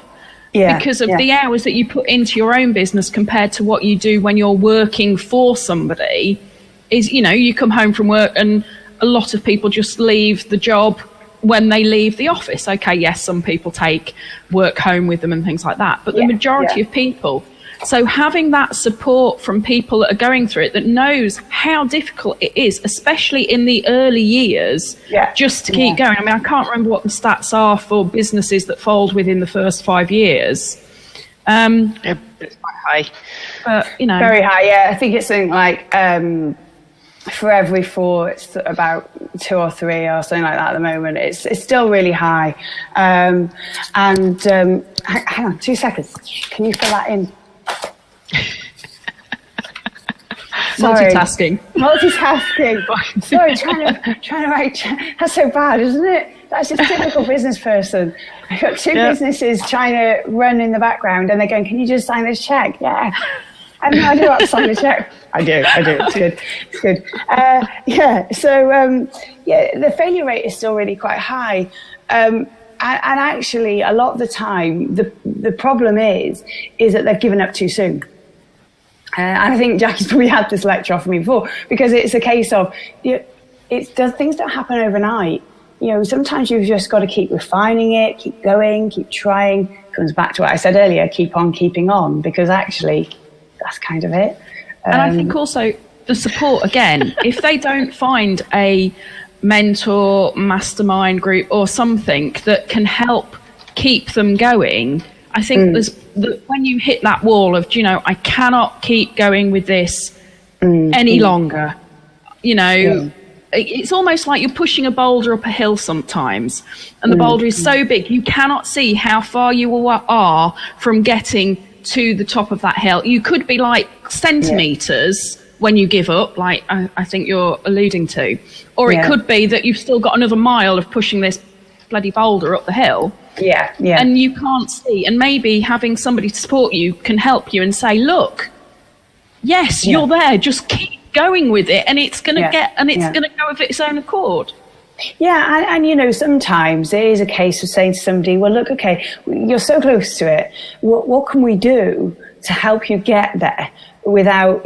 S6: Because of the hours that you put into your own business compared to what you do when you're working for somebody. Is, you come home from work and a lot of people just leave the job when they leave the office. Okay, yes, some people take work home with them and things like that, but the majority of people. So having that support from people that are going through it, that knows how difficult it is, especially in the early years, just to keep going. I mean, I can't remember what the stats are for businesses that fold within the first 5 years.
S1: It's quite high.
S6: But,
S2: Very high, yeah. I think it's something like for every 4, it's about 2 or 3 or something like that at the moment. It's still really high. Hang on 2 seconds. Can you fill that in?
S6: Multitasking.
S2: Sorry, trying to write. That's so bad, isn't it? That's just typical business person. I've got 2 businesses trying to run in the background, and they're going, "Can you just sign this check?" Yeah. I have no idea how to sign the check. I do. It's good. So the failure rate is still really quite high. And actually, a lot of the time, the problem is that they've given up too soon. And I think Jackie's probably had this lecture off me before, because it's a case of things don't happen overnight. Sometimes you've just got to keep refining it, keep going, keep trying. It comes back to what I said earlier: keep on keeping on, because actually, that's kind of it.
S6: And I think also the support again. If they don't find a mentor, mastermind group or something that can help keep them going, I think when you hit that wall of, I cannot keep going with this any longer, it's almost like you're pushing a boulder up a hill sometimes, and the boulder is so big you cannot see how far you are from getting to the top of that hill. You could be like centimeters when you give up, like I think you're alluding to, or it could be that you've still got another mile of pushing this bloody boulder up the hill. And you can't see, and maybe having somebody to support you can help you and say, look, yes, you're there, just keep going with it, and it's going to going to go of its own accord.
S2: And sometimes it is a case of saying to somebody, well, look, okay, you're so close to it, what can we do to help you get there without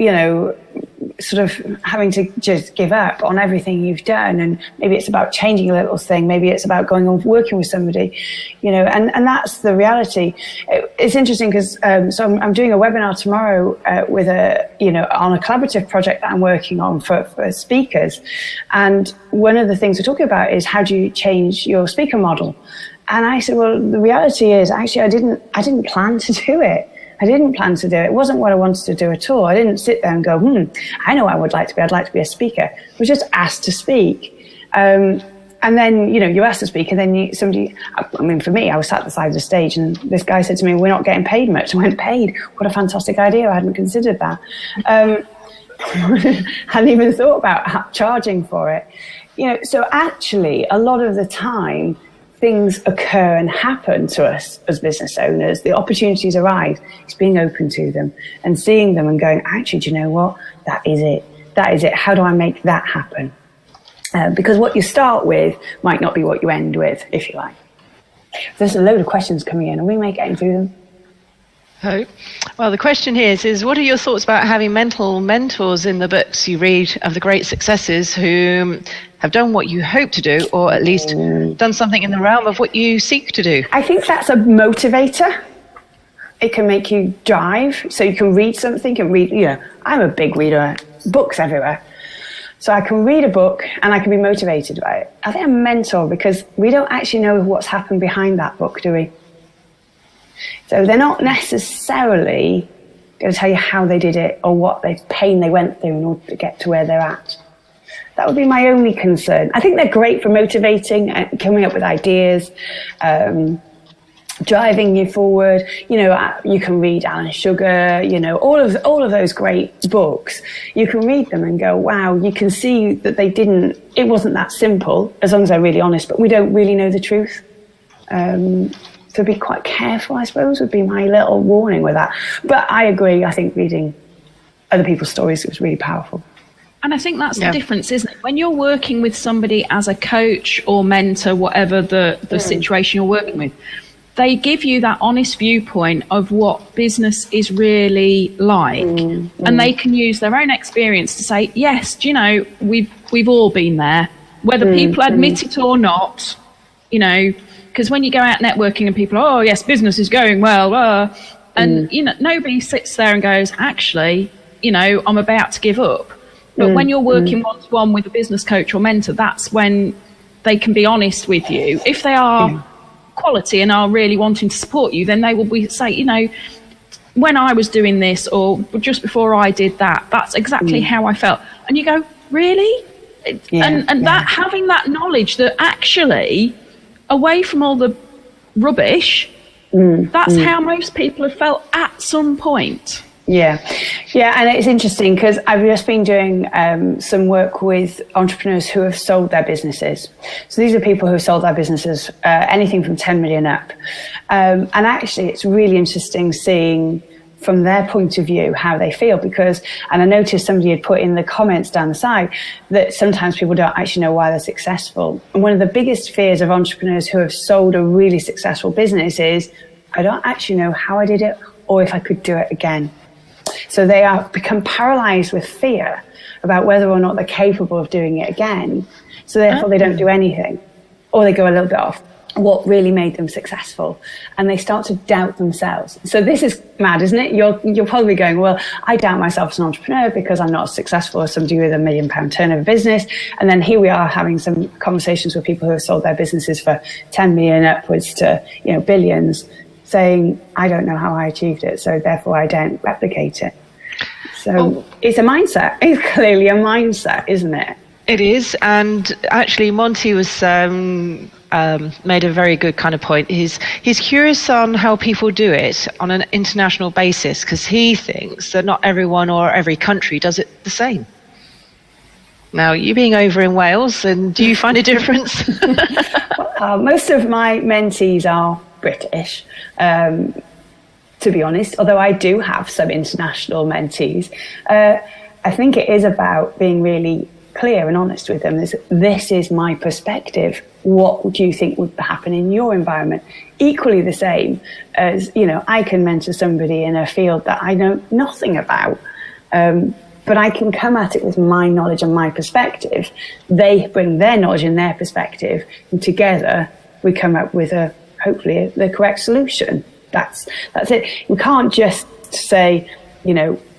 S2: sort of having to just give up on everything you've done? And maybe it's about changing a little thing, maybe it's about going on working with somebody, and that's the reality. It's interesting because so I'm doing a webinar tomorrow with on a collaborative project that I'm working on for speakers, and one of the things we're talking about is how do you change your speaker model. And I said, well, the reality is actually I didn't plan to do it. I didn't plan to do it. It wasn't what I wanted to do at all. I didn't sit there and go, I know what I would like to be. I'd like to be a speaker. I was just asked to speak. And then, you asked to speak, and then for me, I was sat at the side of the stage, and this guy said to me, we're not getting paid much. I went, paid? What a fantastic idea. I hadn't considered that. Hadn't even thought about charging for it. So actually, a lot of the time, things occur and happen to us as business owners, the opportunities arise, it's being open to them and seeing them and going, actually, do you know what? That is it. That is it. How do I make that happen? Because what you start with might not be what you end with, if you like. There's a load of questions coming in. Are we getting through them?
S1: Oh, well, the question here is, what are your thoughts about having mental mentors in the books you read of the great successes who have done what you hope to do, or at least done something in the realm of what you seek to do?
S2: I think that's a motivator. It can make you drive. So you can read something and read, I'm a big reader, books everywhere. So I can read a book and I can be motivated by it. I think a mentor, because we don't actually know what's happened behind that book, do we? So they're not necessarily going to tell you how they did it or what pain they went through in order to get to where they're at. That would be my only concern. I think they're great for motivating and coming up with ideas, driving you forward. You can read Alan Sugar, all of those great books. You can read them and go, wow, you can see that it wasn't that simple, as long as they're really honest, but we don't really know the truth. So be quite careful, I suppose, would be my little warning with that. But I agree, I think reading other people's stories was really powerful.
S6: And I think that's the difference, isn't it? When you're working with somebody as a coach or mentor, whatever the situation you're working with, they give you that honest viewpoint of what business is really like. And they can use their own experience to say, yes, we've all been there, whether people admit it or not, because when you go out networking and people are, oh, yes, business is going well, and, nobody sits there and goes, actually, I'm about to give up. But when you're working one-to-one with a business coach or mentor, that's when they can be honest with you. If they are quality and are really wanting to support you, then they will say, when I was doing this or just before I did that, that's exactly how I felt. And you go, really? That having that knowledge that actually, away from all the rubbish, that's how most people have felt at some point.
S2: Yeah, and it's interesting because I've just been doing some work with entrepreneurs who have sold their businesses. So these are people who have sold their businesses, anything from 10 million up. And actually, it's really interesting seeing from their point of view how they feel, and I noticed somebody had put in the comments down the side that sometimes people don't actually know why they're successful. And one of the biggest fears of entrepreneurs who have sold a really successful business is, I don't actually know how I did it or if I could do it again. So they become paralyzed with fear about whether or not they're capable of doing it again. So therefore they don't do anything, or they go a little bit off what really made them successful, and they start to doubt themselves. So this is mad, isn't it? You're probably going, well, I doubt myself as an entrepreneur because I'm not as successful as somebody with a £1 million turnover business. And then here we are having some conversations with people who have sold their businesses for 10 million upwards to billions, saying, I don't know how I achieved it, so therefore I don't replicate it. So it's a mindset. It's clearly a mindset, isn't it?
S1: It is. And actually Monty was made a very good kind of point. He's curious on how people do it on an international basis, because he thinks that not everyone or every country does it the same. Now, you being over in Wales, and do you find a difference?
S2: Most of my mentees are British, to be honest, although I do have some international mentees. I think it is about being really clear and honest with them. This is my perspective. What do you think would happen in your environment? Equally the same as, I can mentor somebody in a field that I know nothing about, but I can come at it with my knowledge and my perspective. They bring their knowledge and their perspective, and together we come up with hopefully the correct solution. That's it. We can't just say,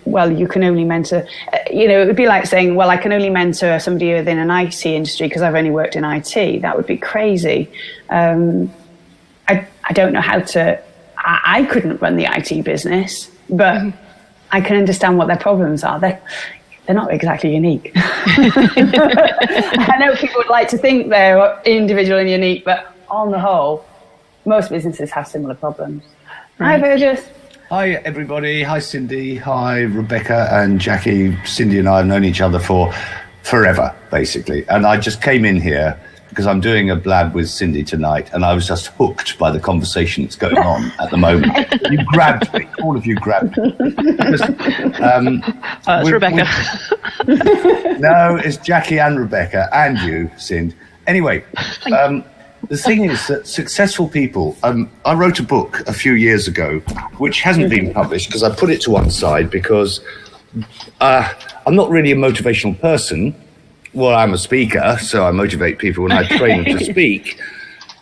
S2: well, you can only mentor, it would be like saying, well, I can only mentor somebody within an IT industry because I've only worked in IT. That would be crazy. I don't know how to, I couldn't run the IT business, but I can understand what their problems are. They're not exactly unique. I know people would like to think they're individual and unique, but on the whole, most businesses have similar problems. Right. Hi, Burgess.
S7: Hi, everybody. Hi, Cindy. Hi, Rebecca and Jackie. Cindy and I have known each other for forever, basically. And I just came in here because I'm doing a blab with Cindy tonight, and I was just hooked by the conversation that's going on at the moment. You grabbed me. All of you grabbed me. Because,
S1: it's Rebecca.
S7: No, it's Jackie and Rebecca and you, Cindy. Anyway, the thing is that successful people, I wrote a book a few years ago, which hasn't been published because I put it to one side because I'm not really a motivational person. Well, I'm a speaker, so I motivate people when I train them to speak.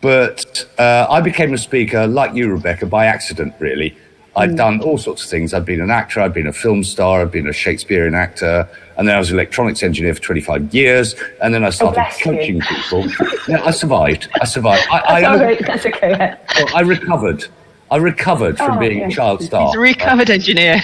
S7: But I became a speaker, like you, Rebecca, by accident, really. I'd done all sorts of things. I'd been an actor, I'd been a film star, I'd been a Shakespearean actor, and then I was an electronics engineer for 25 years, and then I started coaching people. No, I survived. That's okay. I recovered from being a child star.
S1: He's a recovered engineer.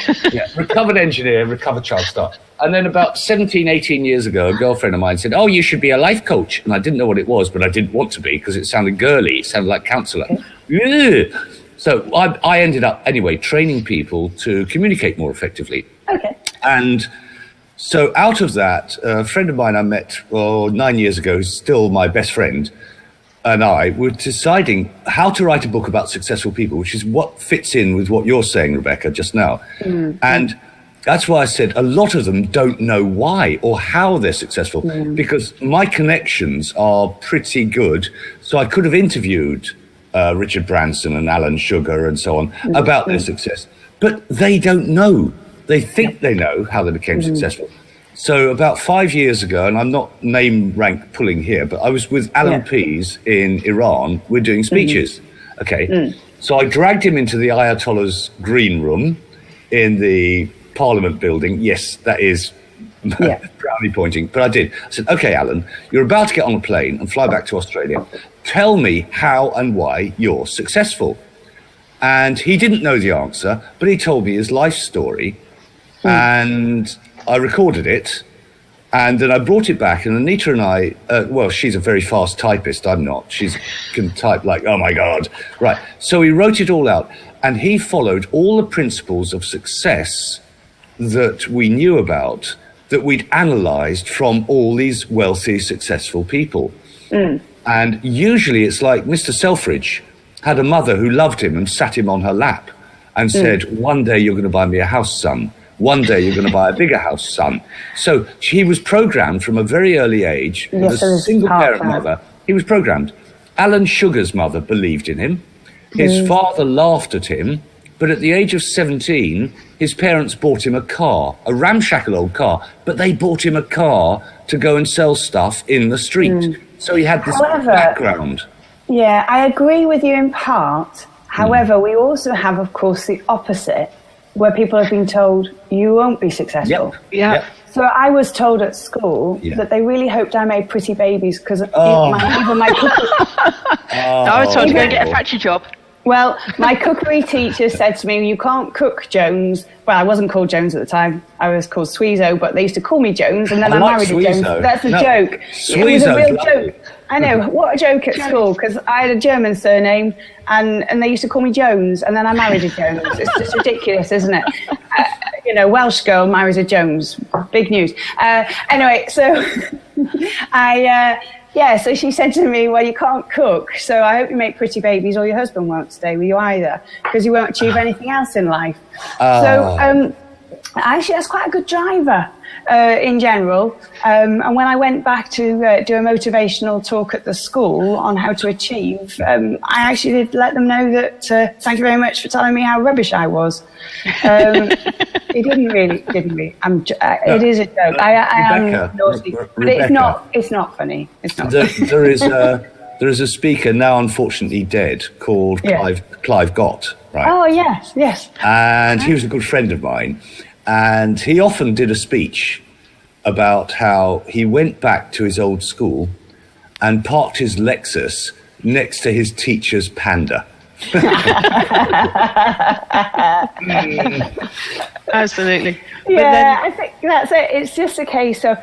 S7: Recovered engineer, recovered child star. And then about 17, 18 years ago, a girlfriend of mine said, "Oh, you should be a life coach." And I didn't know what it was, but I didn't want to be because it sounded girly. It sounded like counsellor. Okay. So I ended up, anyway, training people to communicate more effectively.
S2: Okay.
S7: And so out of that, a friend of mine I met 9 years ago, who's still my best friend, and I were deciding how to write a book about successful people, which is what fits in with what you're saying, Rebecca, just now. And that's why I said a lot of them don't know why or how they're successful, because my connections are pretty good. So I could have interviewed Richard Branson and Alan Sugar and so on about their success, but they don't know. They think they know how they became successful. So about 5 years ago, and I'm not name rank pulling here, but I was with Alan Pease in Iran. We're doing speeches. Okay. So I dragged him into the Ayatollah's green room in the Parliament building. Yes, that is proudly pointing, but I did. I said, "Okay, Alan, you're about to get on a plane and fly back to Australia. Tell me how and why you're successful." And he didn't know the answer, but he told me his life story, and I recorded it, and then I brought it back, and Anita and I, she's a very fast typist, I'm not. She can type like, oh my God. Right, so we wrote it all out, and he followed all the principles of success that we knew about, that we'd analysed from all these wealthy, successful people. And usually it's like Mr. Selfridge had a mother who loved him and sat him on her lap and said, "One day you're going to buy me a house, son. One day you're going to buy a bigger house, son." So he was programmed from a very early age with a single-parent mother. He was programmed. Alan Sugar's mother believed in him. His father laughed at him. But at the age of 17, his parents bought him a car, a ramshackle old car, but they bought him a car to go and sell stuff in the street. So he had this background.
S2: Yeah, I agree with you in part. However, we also have, of course, the opposite, where people have been told, you won't be successful.
S1: Yep.
S2: So I was told at school that they really hoped I made pretty babies because even my cookery...
S1: I was told to go get a factory job.
S2: Well, my cookery teacher said to me, "You can't cook, Jones." Well, I wasn't called Jones at the time. I was called Sweezo, but they used to call me Jones, and then I married a Jones. That's a joke. It was a real joke. I know, what a joke at school, because I had a German surname, and they used to call me Jones, and then I married a Jones. It's just ridiculous, isn't it? Welsh girl marries a Jones. Big news. Anyway, so so she said to me, "Well, you can't cook, so I hope you make pretty babies or your husband won't stay with you either, because you won't achieve anything else in life." So actually, that's quite a good driver in general. And when I went back to do a motivational talk at the school on how to achieve, I actually did let them know that thank you very much for telling me how rubbish I was. It didn't really. It is a joke. I am naughty, but it's not funny. It's not.
S7: There is a speaker now, unfortunately dead, called Clive Gott. Right.
S2: Oh yes.
S7: And he was a good friend of mine, and he often did a speech about how he went back to his old school and parked his Lexus next to his teacher's Panda.
S1: Absolutely.
S2: Yeah, I think that's it. It's just a case of,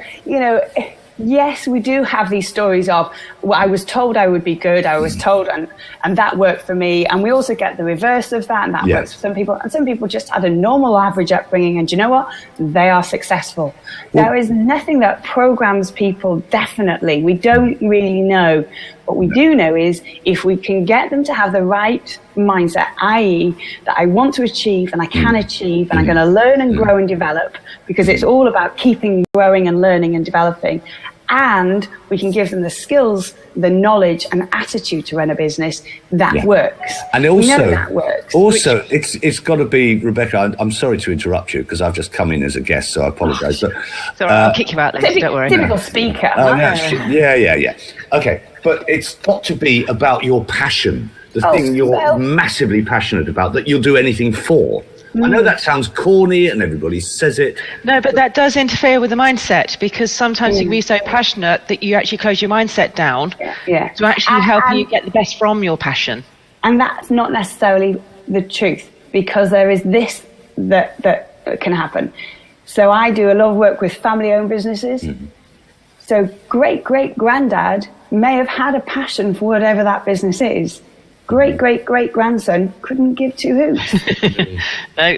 S2: yes, we do have these stories of, well, I was told I would be good, I was told, and that worked for me. And we also get the reverse of that, and that works for some people. And some people just had a normal average upbringing, and do you know what? They are successful. There is nothing that programs people, definitely. We don't really know. What we do know is if we can get them to have the right mindset, i.e. that I want to achieve and I can achieve and I'm going to learn and grow and develop, because it's all about keeping growing and learning and developing, and we can give them the skills, the knowledge and attitude to run a business, that works.
S7: And also,
S2: we know that works.
S7: Also, it's got to be, Rebecca, I'm sorry to interrupt you because I've just come in as a guest, so I apologise. But
S1: so I'll kick you out later, don't worry.
S2: Typical speaker.
S7: Yeah. Okay, but it's got to be about your passion, the thing you're massively passionate about, that you'll do anything for. I know that sounds corny and everybody says it.
S1: No, but that does interfere with the mindset, because sometimes you can be so passionate that you actually close your mindset down to actually help you get the best from your passion.
S2: And that's not necessarily the truth, because there is this that can happen. So I do a lot of work with family-owned businesses. So great-great-granddad may have had a passion for whatever that business is. Great-great-great-grandson couldn't give two hoots.
S1: No,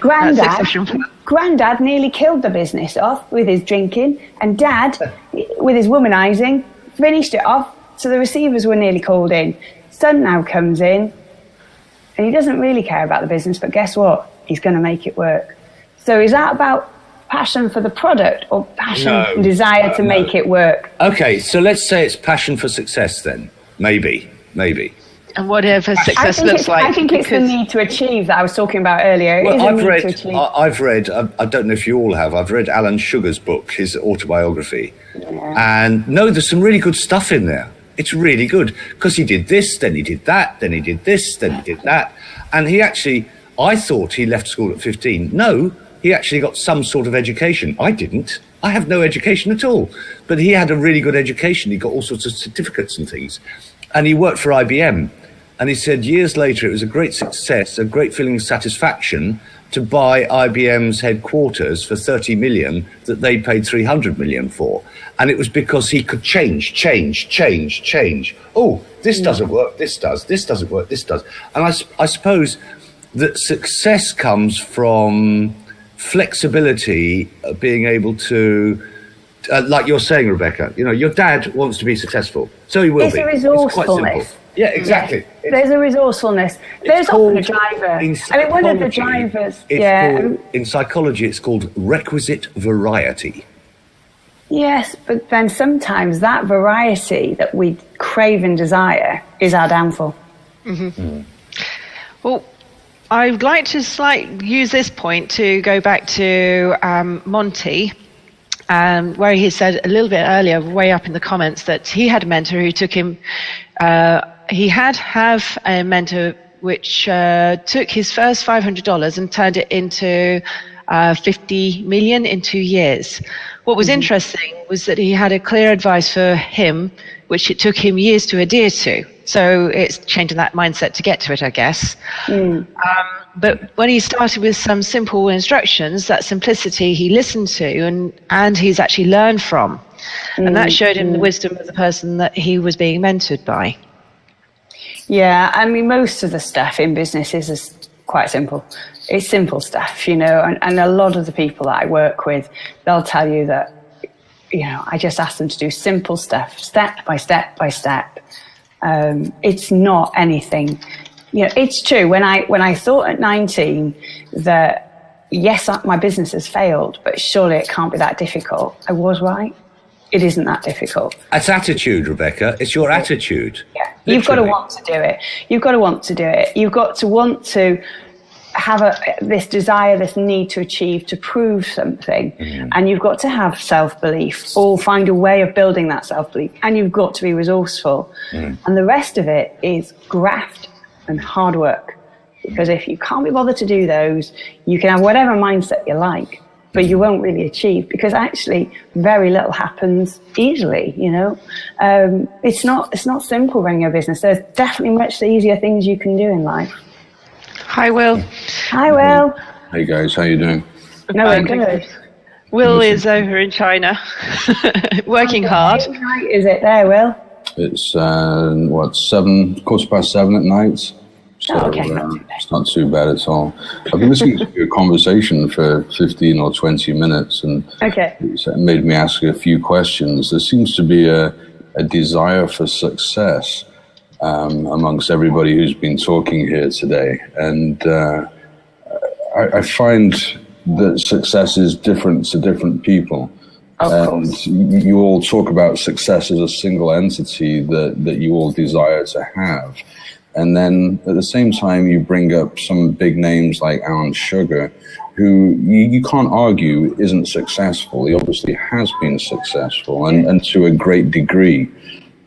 S2: Granddad nearly killed the business off with his drinking, and Dad, with his womanizing, finished it off, so the receivers were nearly called in. Son now comes in, and he doesn't really care about the business, but guess what? He's going to make it work. So is that about passion for the product, or passion and desire to make it work?
S7: Okay, so let's say it's passion for success then. Maybe.
S1: And whatever success looks like.
S2: I think it's the need to achieve that I was talking about earlier.
S7: Well, I've read, I don't know if you all have, I've read Alan Sugar's book, his autobiography. And no, there's some really good stuff in there. It's really good, because he did this, then he did that, then he did this, then he did that. And he actually, I thought he left school at 15. No, he actually got some sort of education. I didn't. I have no education at all. But he had a really good education. He got all sorts of certificates and things. And he worked for IBM. And he said years later it was a great success, a great feeling of satisfaction to buy IBM's headquarters for 30 million that they paid 300 million for. And it was because he could change. Oh, this doesn't work, this does. This doesn't work, this does. And I suppose that success comes from flexibility, being able to, like you're saying, Rebecca, you know, your dad wants to be successful, so he will be.
S2: It's a resourcefulness.
S7: Yeah, exactly.
S2: Yeah. There's a resourcefulness. There's often a driver. I mean, one of the drivers.
S7: In psychology, it's called requisite variety.
S2: Yes, but then sometimes that variety that we crave and desire is our downfall.
S1: Well, I would like to use this point to go back to Monty, where he said a little bit earlier, way up in the comments, that he had a mentor who took him. He have a mentor which took his first $500 and turned it into 50 million in 2 years. What was interesting was that he had a clear advice for him, which it took him years to adhere to. So it's changing that mindset to get to it, I guess. But when he started with some simple instructions, that simplicity he listened to and he's actually learned from. And that showed him the wisdom of the person that he was being mentored by.
S2: Yeah, I mean, most of the stuff in business is quite simple. It's simple stuff, you know, and a lot of the people that I work with, they'll tell you that, you know, I just ask them to do simple stuff, step by step by step. It's not anything, you know, it's true. When I thought at 19 that, yes, my business has failed, but surely it can't be that difficult, I was right. It isn't that difficult.
S7: It's attitude, Rebecca. It's your attitude.
S2: Yeah. You've got to want to do it. You've got to want to do it. You've got to want to have this desire, this need to achieve, to prove something. And you've got to have self-belief, or find a way of building that self-belief. And you've got to be resourceful. And the rest of it is graft and hard work. Because if you can't be bothered to do those, you can have whatever mindset you like, but you won't really achieve, because actually very little happens easily, you know. It's not simple running a business. There's definitely much easier things you can do in life.
S1: Hi, Will.
S2: Hi, Will.
S8: Hey guys, how you doing?
S2: No, we're good.
S1: Will is over in China, working hard.
S2: What night is it there, Will?
S8: It's 7:15 at night. So
S2: okay.
S8: It's not too bad at all. I've been listening to your conversation for 15 or 20 minutes, and it's made me ask a few questions. There seems to be a desire for success amongst everybody who's been talking here today, and I find that success is different to different people. And you all talk about success as a single entity that you all desire to have. And then at the same time, you bring up some big names like Alan Sugar, who you can't argue isn't successful. He obviously has been successful, and to a great degree,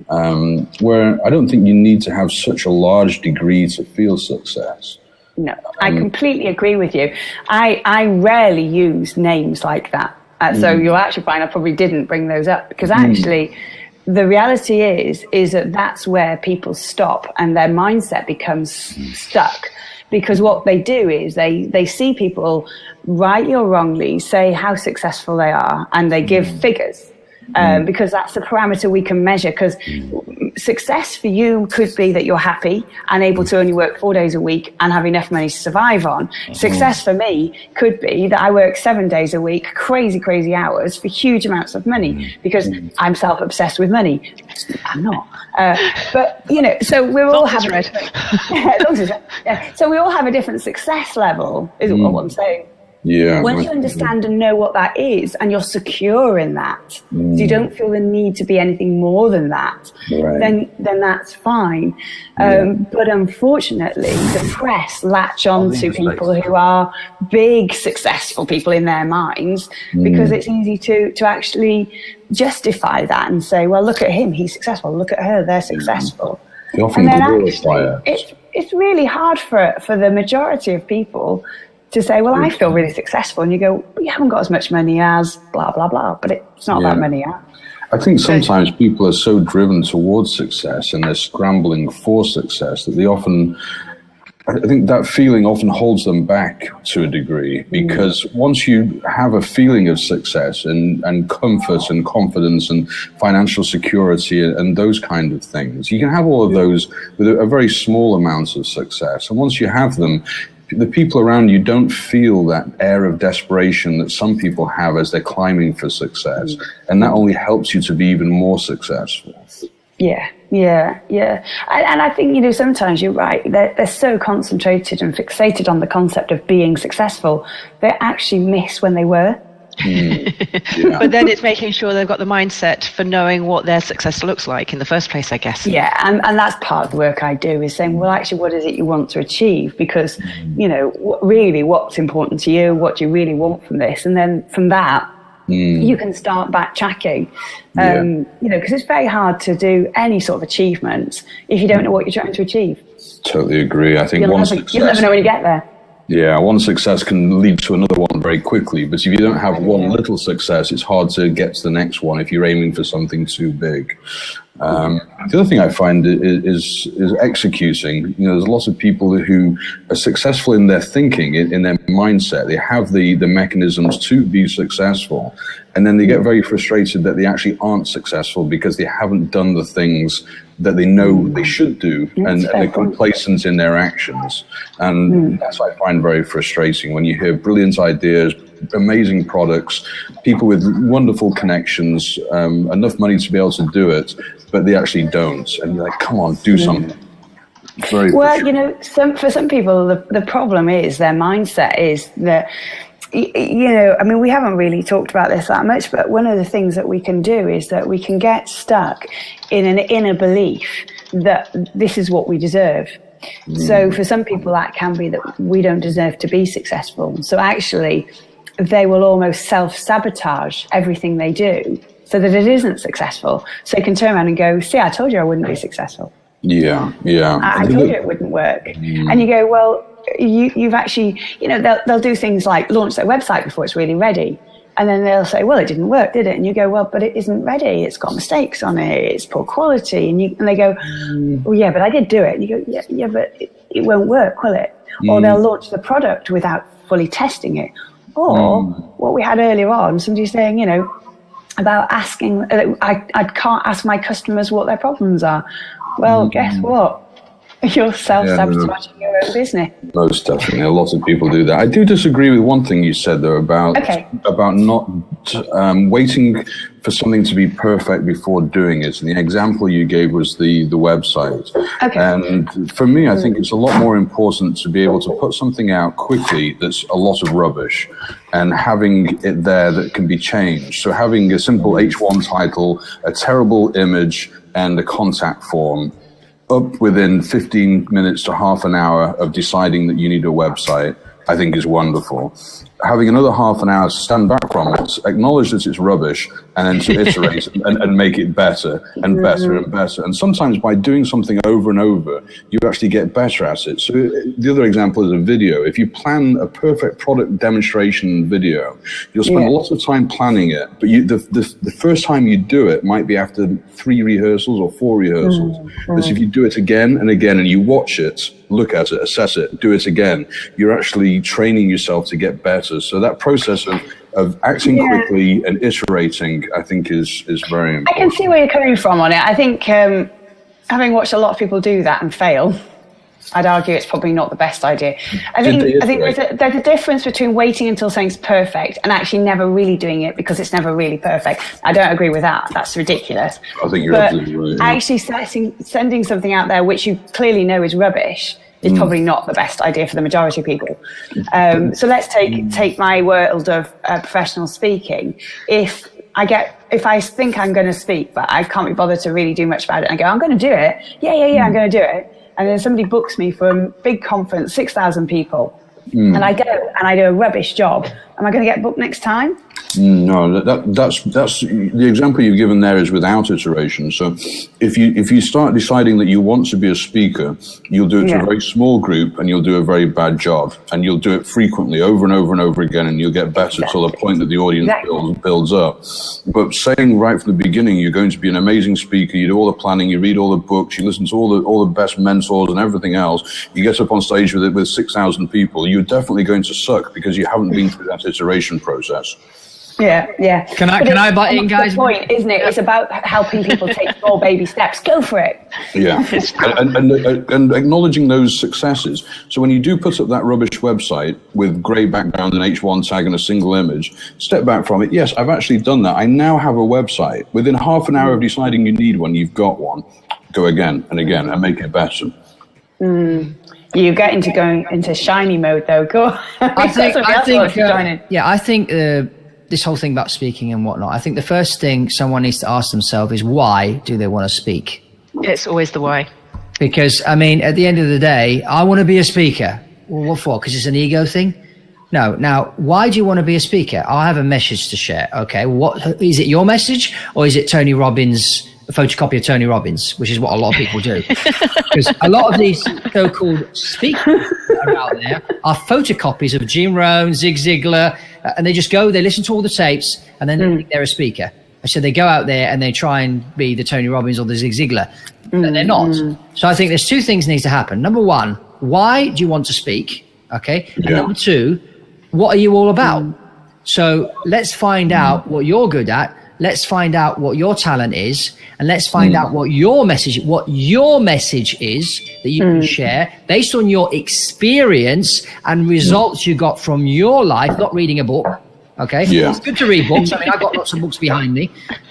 S8: where I don't think you need to have such a large degree to feel success.
S2: No, I completely agree with you. I rarely use names like that. So you'll actually find I probably didn't bring those up, because actually the reality is that that's where people stop and their mindset becomes stuck. Because what they do is they see people, rightly or wrongly, say how successful they are, and they give figures. Because that's the parameter we can measure. Because success for you could be that you're happy and able to only work 4 days a week and have enough money to survive on. Success for me could be that I work 7 days a week, crazy hours for huge amounts of money, because I'm self-obsessed with money. I'm not. But, so we're all having so we all have a different success level, is what I'm saying.
S8: Yeah.
S2: Once you understand and know what that is, and you're secure in that, so you don't feel the need to be anything more than that, then that's fine. But unfortunately, the press latch on to people who are big, successful people in their minds, because it's easy to actually justify that and say, well, look at him, he's successful. Look at her, they're successful.
S8: They often glorify
S2: it. It's really hard for the majority of people to say, well, I feel really successful. And you go, well, you haven't got as much money as blah, blah, blah. But it's not about money.
S8: I think sometimes people are so driven towards success and they're scrambling for success that I think that feeling often holds them back to a degree, because once you have a feeling of success and comfort and confidence and financial security and those kind of things, you can have all of those with a very small amount of success. And once you have them, the people around you don't feel that air of desperation that some people have as they're climbing for success. And that only helps you to be even more successful.
S2: Yeah. And I think, sometimes you're right. They're so concentrated and fixated on the concept of being successful, they actually miss when they were.
S1: But then it's making sure they've got the mindset for knowing what their success looks like in the first place, I guess.
S2: Yeah, and that's part of the work I do, is saying, well, actually, what is it you want to achieve? Because, really, what's important to you? What do you really want from this? And then from that, you can start backtracking. Because it's very hard to do any sort of achievement if you don't know what you're trying to achieve.
S8: Totally agree. I think you'll
S2: never know when you get there.
S8: Yeah, one success can lead to another one very quickly, but if you don't have one little success, it's hard to get to the next one if you're aiming for something too big. The other thing I find is executing. There's lots of people who are successful in their thinking, in their mindset. They have the mechanisms to be successful, and then they get very frustrated that they actually aren't successful because they haven't done the things that they know they should do, and they're complacent in their actions. And that's what I find very frustrating, when you hear brilliant ideas, amazing products, people with wonderful connections, enough money to be able to do it, but they actually don't. And you're like, come on, do something.
S2: Well, for some people, the problem is their mindset is that, we haven't really talked about this that much, but one of the things that we can do is that we can get stuck in an inner belief that this is what we deserve. So for some people, that can be that we don't deserve to be successful. So actually, they will almost self-sabotage everything they do so that it isn't successful. So you can turn around and go, see, I told you I wouldn't be successful.
S8: Yeah.
S2: I told you it wouldn't work. And you go, well, you've actually, they'll do things like launch their website before it's really ready. And then they'll say, well, it didn't work, did it? And you go, well, but it isn't ready. It's got mistakes on it. It's poor quality. And they go, well, yeah, but I did do it. And you go, yeah, but it won't work, will it? Or they'll launch the product without fully testing it. Or what we had earlier on, somebody saying, you know, about asking, I can't ask my customers what their problems are. Well, guess what? You're self-sabotaging your own business.
S8: Most definitely. A lot of people do that. I do disagree with one thing you said, though, about not waiting for something to be perfect before doing it. And the example you gave was the website. And for me, I think it's a lot more important to be able to put something out quickly that's a lot of rubbish and having it there that can be changed. So having a simple H1 title, a terrible image, and a contact form up within 15 minutes to half an hour of deciding that you need a website, I think is wonderful. Having another half an hour to stand back from it, acknowledge that it's rubbish, and then to iterate and make it better and better and better. And sometimes by doing something over and over, you actually get better at it. So the other example is a video. If you plan a perfect product demonstration video, you'll spend a lot of time planning it, but the first time you do it might be after 3 rehearsals or 4 rehearsals. But if you do it again and again and you watch it, look at it, assess it, do it again, you're actually training yourself to get better. So that process of acting quickly and iterating, I think, is very important.
S2: I can see where you're coming from on it. I think having watched a lot of people do that and fail, I'd argue it's probably not the best idea. I think there's a difference between waiting until something's perfect and actually never really doing it because it's never really perfect. I don't agree with that. That's ridiculous.
S8: I think you're absolutely right. Yeah.
S2: Actually sending something out there which you clearly know is rubbish is probably not the best idea for the majority of people. So let's take my world of professional speaking. If I think I'm going to speak, but I can't be bothered to really do much about it, and I go, I'm going to do it. Yeah, I'm going to do it. And then somebody books me for a big conference, 6,000 people, and I go and I do a rubbish job. Am I going to get booked next time?
S8: No, that's the example you've given there is without iteration. So if you start deciding that you want to be a speaker, you'll do it to a very small group and you'll do a very bad job, and you'll do it frequently over and over and over again, and you'll get better till the point that the audience builds up. But saying right from the beginning you're going to be an amazing speaker, you do all the planning, you read all the books, you listen to all the best mentors and everything else, you get up on stage with 6,000 people, you're definitely going to suck because you haven't been through that iteration process.
S2: Yeah.
S9: Can I butt in, guys?
S2: The point, isn't it? It's about helping people take small baby steps. Go for it.
S8: Yeah, and acknowledging those successes. So when you do put up that rubbish website with grey background and H1 tag and a single image, step back from it. Yes, I've actually done that. I now have a website. Within half an hour of deciding you need one, you've got one. Go again and again and make it better.
S2: You get into going into shiny mode, though. Go.
S9: I think this whole thing about speaking and whatnot, I think the first thing someone needs to ask themselves is, why do they want to speak?
S1: It's always the why.
S9: Because, I mean, at the end of the day, I want to be a speaker. Well, what for? Because it's an ego thing? No. Now, why do you want to be a speaker? I have a message to share. Okay, what is it? Your message, or is it Tony Robbins? A photocopy of Tony Robbins, which is what a lot of people do. Because a lot of these so-called speakers that are out there are photocopies of Jim Rohn, Zig Ziglar, and they just go, they listen to all the tapes, and then they think they're a speaker. So they go out there and they try and be the Tony Robbins or the Zig Ziglar, and they're not. So I think there's 2 things need to happen. Number 1, why do you want to speak? Okay. And number 2, what are you all about? So let's find out what you're good at. Let's find out what your talent is, and let's find out what your message is that you can share based on your experience and results you got from your life, not reading a book. Okay. Yeah. It's good to read books. I mean, I've got lots of books behind me.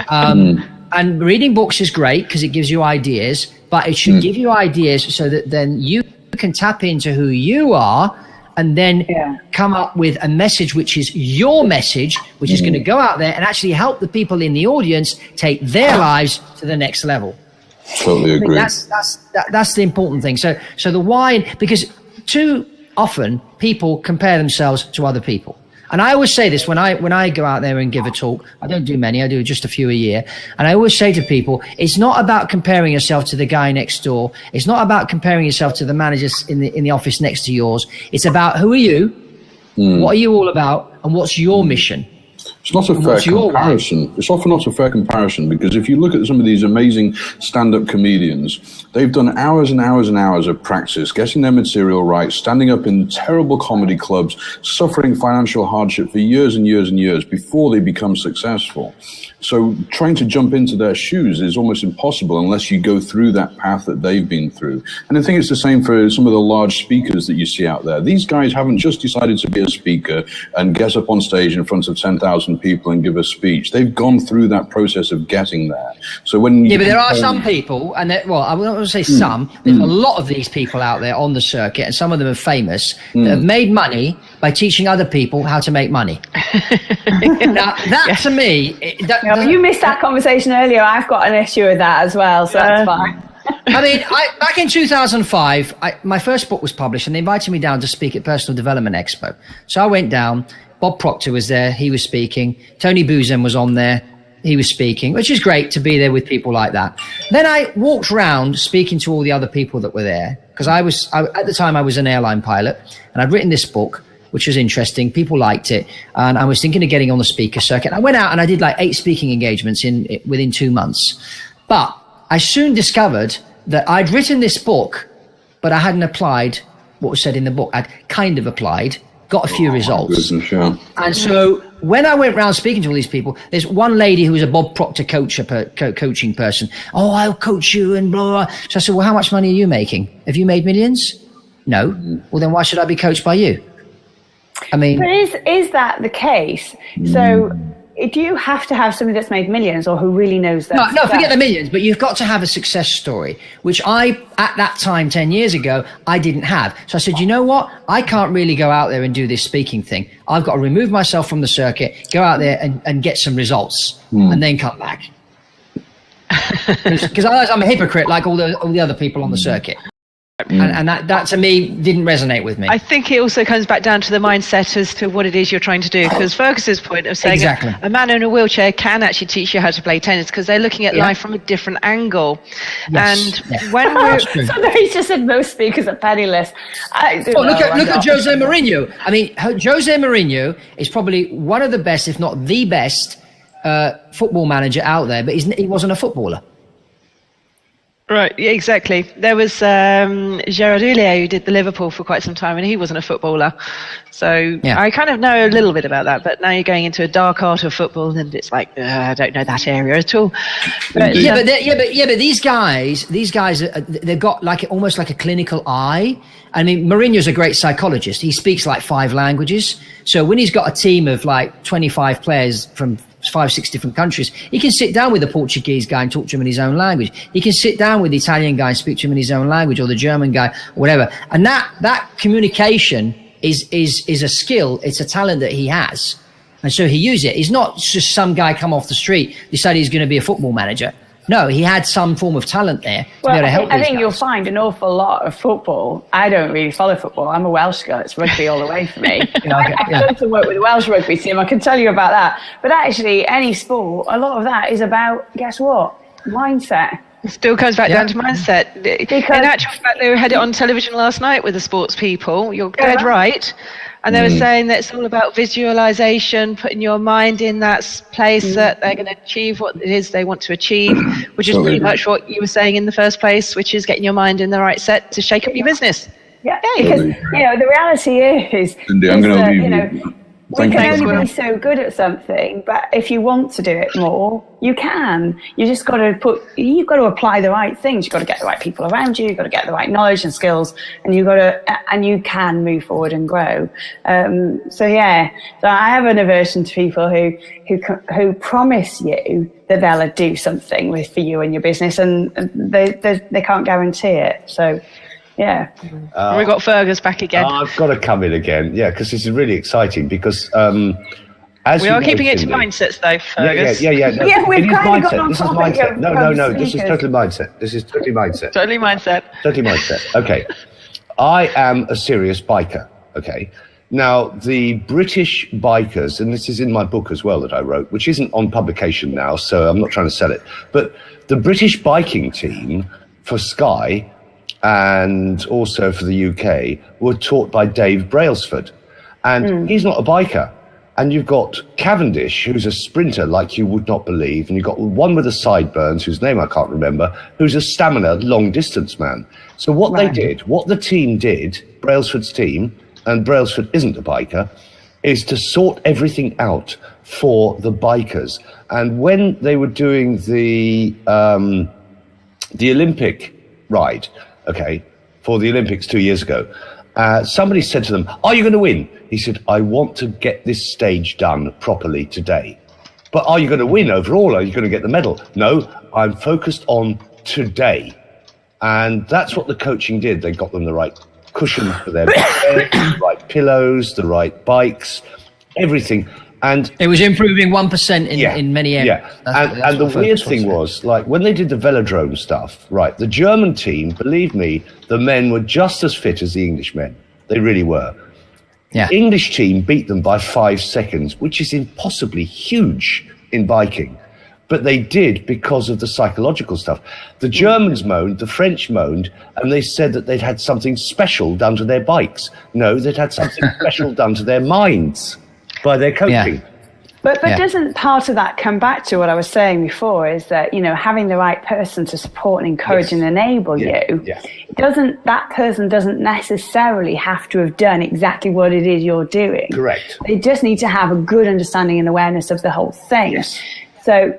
S9: And reading books is great because it gives you ideas, but it should give you ideas so that then you can tap into who you are and then come up with a message which is your message, which is going to go out there and actually help the people in the audience take their lives to the next level.
S8: Totally agree.
S9: That's the important thing. So the why, because too often people compare themselves to other people. And I always say this when I go out there and give a talk. I don't do many, I do just a few a year. And I always say to people, it's not about comparing yourself to the guy next door. It's not about comparing yourself to the managers in the office next to yours. It's about who are you, what are you all about, and what's your mission?
S8: It's not a fair comparison. It's often not a fair comparison, because if you look at some of these amazing stand-up comedians, they've done hours and hours and hours of practice, getting their material right, standing up in terrible comedy clubs, suffering financial hardship for years and years and years before they become successful. So trying to jump into their shoes is almost impossible unless you go through that path that they've been through. And I think it's the same for some of the large speakers that you see out there. These guys haven't just decided to be a speaker and get up on stage in front of 10,000 people and give a speech. They've gone through that process of getting there. So when
S9: but there are some people, and well, I won't say some, there's a lot of these people out there on the circuit, and some of them are famous, that have made money by teaching other people how to make money. Now, that to me...
S2: you missed that conversation earlier. I've got an issue with that as well, so that's fine.
S9: I mean, back in 2005, my first book was published, and they invited me down to speak at Personal Development Expo. So I went down. Bob Proctor was there. He was speaking. Tony Buzan was on there. He was speaking, which is great to be there with people like that. Then I walked around speaking to all the other people that were there, because at the time I was an airline pilot, and I'd written this book, which was interesting. People liked it. And I was thinking of getting on the speaker circuit. I went out and I did like 8 speaking engagements within 2 months. But I soon discovered that I'd written this book, but I hadn't applied what was said in the book. I'd kind of applied, got a few results. And so when I went around speaking to all these people, there's one lady who was a Bob Proctor coaching person. Oh, I'll coach you and blah, blah. So I said, well, how much money are you making? Have you made millions? No. Well, then why should I be coached by you? I mean,
S2: but is that the case? So do you have to have somebody that's made millions or who really knows that?
S9: No, forget the millions, but you've got to have a success story, which at that time, 10 years ago, I didn't have. So I said, you know what? I can't really go out there and do this speaking thing. I've got to remove myself from the circuit, go out there and get some results and then come back. Because I'm a hypocrite like all the other people on the circuit. And that to me didn't resonate with me.
S1: I think it also comes back down to the mindset as to what it is you're trying to do. Because Fergus's point of saying a man in a wheelchair can actually teach you how to play tennis, because they're looking at life from a different angle. Yes. And when we're...
S2: So he just said most speakers are penniless.
S9: Look at Jose Mourinho. I mean, Jose Mourinho is probably one of the best, if not the best, football manager out there, but he wasn't a footballer.
S1: Right, yeah, exactly. There was Gerard Houllier, who did the Liverpool for quite some time, and he wasn't a footballer. So I kind of know a little bit about that, but now you're going into a dark art of football, and it's like, I don't know that area at all.
S9: But, but these guys, they've got almost like a clinical eye. I mean, Mourinho's a great psychologist. He speaks like 5 languages. So when he's got a team of like 25 players from 5-6 different countries, he can sit down with the Portuguese guy and talk to him in his own language. He can sit down with the Italian guy and speak to him in his own language, or the German guy, or whatever. And that communication is a skill. It's a talent that he has. And so he uses it. He's not just some guy come off the street, decided he's going to be a football manager. No, he had some form of talent there to be able to help
S2: I think you'll find an awful lot of football. I don't really follow football. I'm a Welsh girl. It's rugby all the way for me. I've done some work with the Welsh rugby team. I can tell you about that. But actually, any sport, a lot of that is about, guess what? Mindset.
S1: It still comes back down to mindset. Because in actual fact, they had it on television last night with the sports people. You're dead right. And they were saying that it's all about visualization, putting your mind in that place that they're going to achieve what it is they want to achieve, which is pretty much what you were saying in the first place, which is getting your mind in the right set to shake up your business.
S2: Yeah, because the reality is,
S8: Cindy, I'm going to leave you.
S2: We can only be so good at something, but if you want to do it more, you can. You just got to you've got to apply the right things. You've got to get the right people around you. You've got to get the right knowledge and skills, and you can move forward and grow. So I have an aversion to people who promise you that they'll do something for you and your business, and they can't guarantee it. So. Yeah.
S1: We've got Fergus back again.
S7: I've got to come in again. Yeah, because this is really exciting. Because
S1: as we are keeping it to mindsets, though, Fergus.
S7: Yeah. No,
S2: yeah, we've kind of got on
S7: this is mindset. No. This is totally mindset.
S1: Totally mindset.
S7: Totally mindset. Okay. I am a serious biker. Okay. Now, the British bikers, and this is in my book as well that I wrote, which isn't on publication now, so I'm not trying to sell it. But the British biking team for Sky and also for the UK were taught by Dave Brailsford. And he's not a biker. And you've got Cavendish, who's a sprinter like you would not believe, and you've got one with the sideburns, whose name I can't remember, who's a stamina long-distance man. So what they did, what the team did, Brailsford's team, and Brailsford isn't a biker, is to sort everything out for the bikers. And when they were doing the Olympic ride, for the Olympics 2 years ago, somebody said to them, "Are you going to win?" He said, "I want to get this stage done properly today." "But are you going to win overall? Are you going to get the medal?" "No, I'm focused on today." And that's what the coaching did. They got them the right cushions for their bed, the right pillows, the right bikes, everything. And
S9: it was improving 1% in many areas.
S7: Yeah. And the weird thing was, like, when they did the velodrome stuff, right, the German team, believe me, the men were just as fit as the English men. They really were.
S9: Yeah.
S7: The English team beat them by 5 seconds, which is impossibly huge in biking. But they did because of the psychological stuff. The Germans moaned, the French moaned, and they said that they'd had something special done to their bikes. No, they'd had something special done to their minds by their coaching.
S2: Yeah. But doesn't part of that come back to what I was saying before, is that, having the right person to support and encourage and enable you, that person doesn't necessarily have to have done exactly what it is you're doing.
S7: Correct.
S2: They just need to have a good understanding and awareness of the whole thing.
S7: Yes.
S2: So,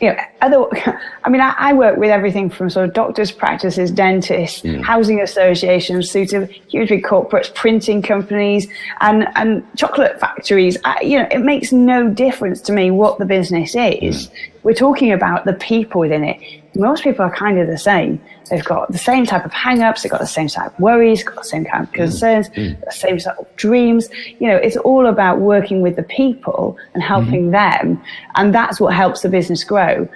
S2: I work with everything from sort of doctors' practices, dentists, housing associations, through to huge big corporates, printing companies, and chocolate factories. It makes no difference to me what the business is. We're talking about the people within it. Most people are kind of the same. They've got the same type of hang-ups, they've got the same type of worries, got the same kind of concerns, the same sort of dreams. It's all about working with the people and helping them, and that's what helps the business grow.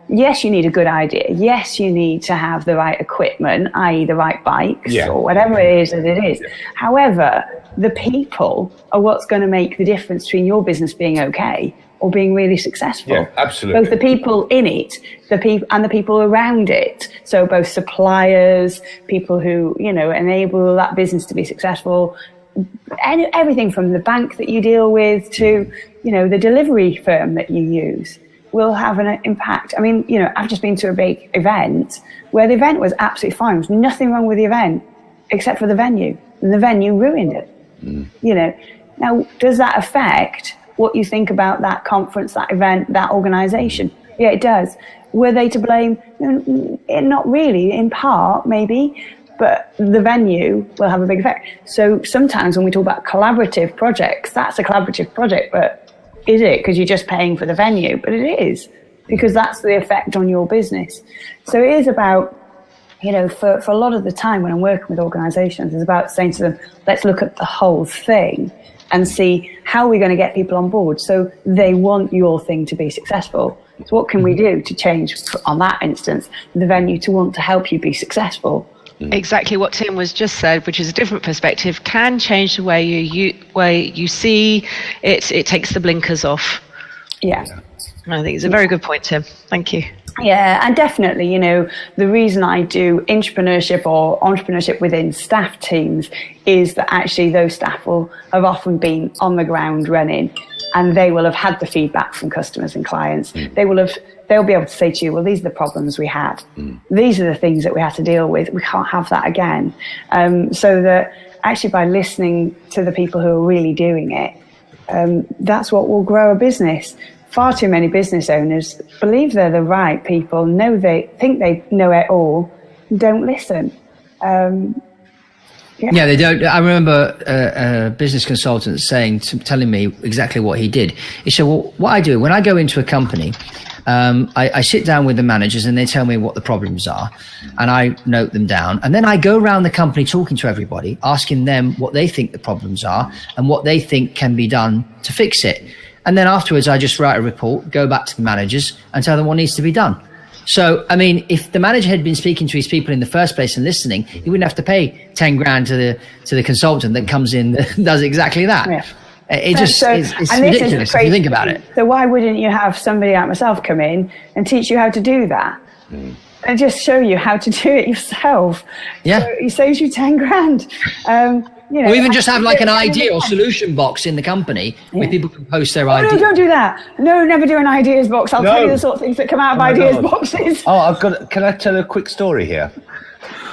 S2: Yes, you need a good idea. Yes, you need to have the right equipment, i.e. the right bikes or whatever it is that it is. However, the people are what's going to make the difference between your business being okay or being really successful.
S7: Yeah, absolutely.
S2: Both the people in it, and the people around it. So both suppliers, people who, enable that business to be successful, and everything from the bank that you deal with to, the delivery firm that you use will have an impact. I've just been to a big event where the event was absolutely fine. There was nothing wrong with the event except for the venue. And the venue ruined it. Now, does that affect what you think about that conference, that event, that organization? Yeah, it does. Were they to blame? Not really, in part, maybe, but the venue will have a big effect. So sometimes when we talk about collaborative projects, that's a collaborative project, but is it? Because you're just paying for the venue, but it is, because that's the effect on your business. So it is about, for a lot of the time when I'm working with organizations, it's about saying to them, let's look at the whole thing and see how we're going to get people on board so they want your thing to be successful. So what can we do to change, on that instance, the venue to want to help you be successful?
S1: Exactly what Tim was just said, which is a different perspective, can change the way you see it. It takes the blinkers off.
S2: Yeah.
S1: I think it's a very good point, Tim. Thank you.
S2: Yeah, and definitely, the reason I do entrepreneurship or entrepreneurship within staff teams is that actually those staff will have often been on the ground running, and they will have had the feedback from customers and clients. They'll be able to say to you, well, these are the problems we had. These are the things that we had to deal with. We can't have that again. So that actually by listening to the people who are really doing it, that's what will grow a business. Far too many business owners believe they're the right people, they think they know it all, don't listen.
S9: Yeah, they don't. I remember a business consultant telling me exactly what he did. He said, well, what I do when I go into a company, I sit down with the managers and they tell me what the problems are and I note them down. And then I go around the company talking to everybody, asking them what they think the problems are and what they think can be done to fix it. And then afterwards, I just write a report, go back to the managers and tell them what needs to be done. So, if the manager had been speaking to his people in the first place and listening, he wouldn't have to pay 10 grand to the consultant that comes in and does exactly that. Yeah. It's ridiculous if you think about it.
S2: So why wouldn't you have somebody like myself come in and teach you how to do that? And just show you how to do it yourself.
S9: Yeah.
S2: So it saves you 10 grand. You know,
S9: or even just have like an idea or solution box in the company where people can post their ideas.
S2: No, don't do that. No, never do an ideas box. I'll tell you the sort of things that come out of ideas boxes.
S7: Oh, can I tell a quick story here?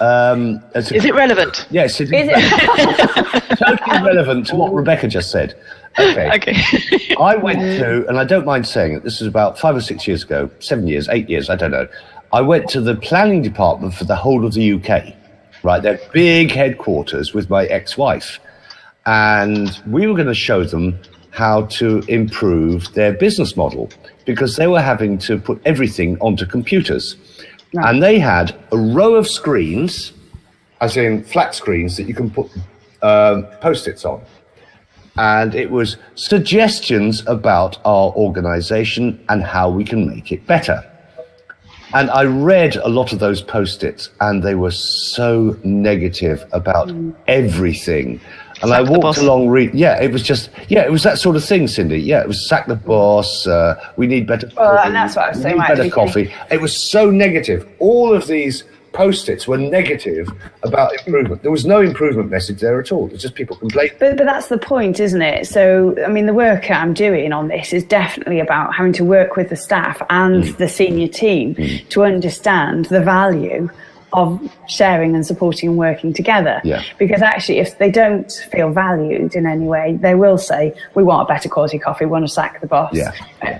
S1: Is it relevant?
S7: Yes, it is. Totally relevant to what Rebecca just said. Okay. I went to, and I don't mind saying it, this was about 5 or 6 years ago, 7 years, 8 years, I don't know. I went to the planning department for the whole of the UK, right? Their big headquarters with my ex-wife. And we were going to show them how to improve their business model because they were having to put everything onto computers. Right. And they had a row of screens, as in flat screens that you can put Post-its on. And it was suggestions about our organization and how we can make it better. And I read a lot of those Post-its and they were so negative about everything. And I walked along, it was that sort of thing, Cindy. Yeah, it was sack the boss, we need better food,
S2: and that's what I was saying,
S7: better coffee. It was so negative. All of these Post-its were negative about improvement. There was no improvement message there at all. It's just people complaining.
S2: But that's the point, isn't it? So, I mean, the work I'm doing on this is definitely about having to work with the staff and the senior team to understand the value of sharing and supporting and working together. Yeah. Because actually, if they don't feel valued in any way, they will say, we want a better quality coffee, we want to sack the boss. Yeah.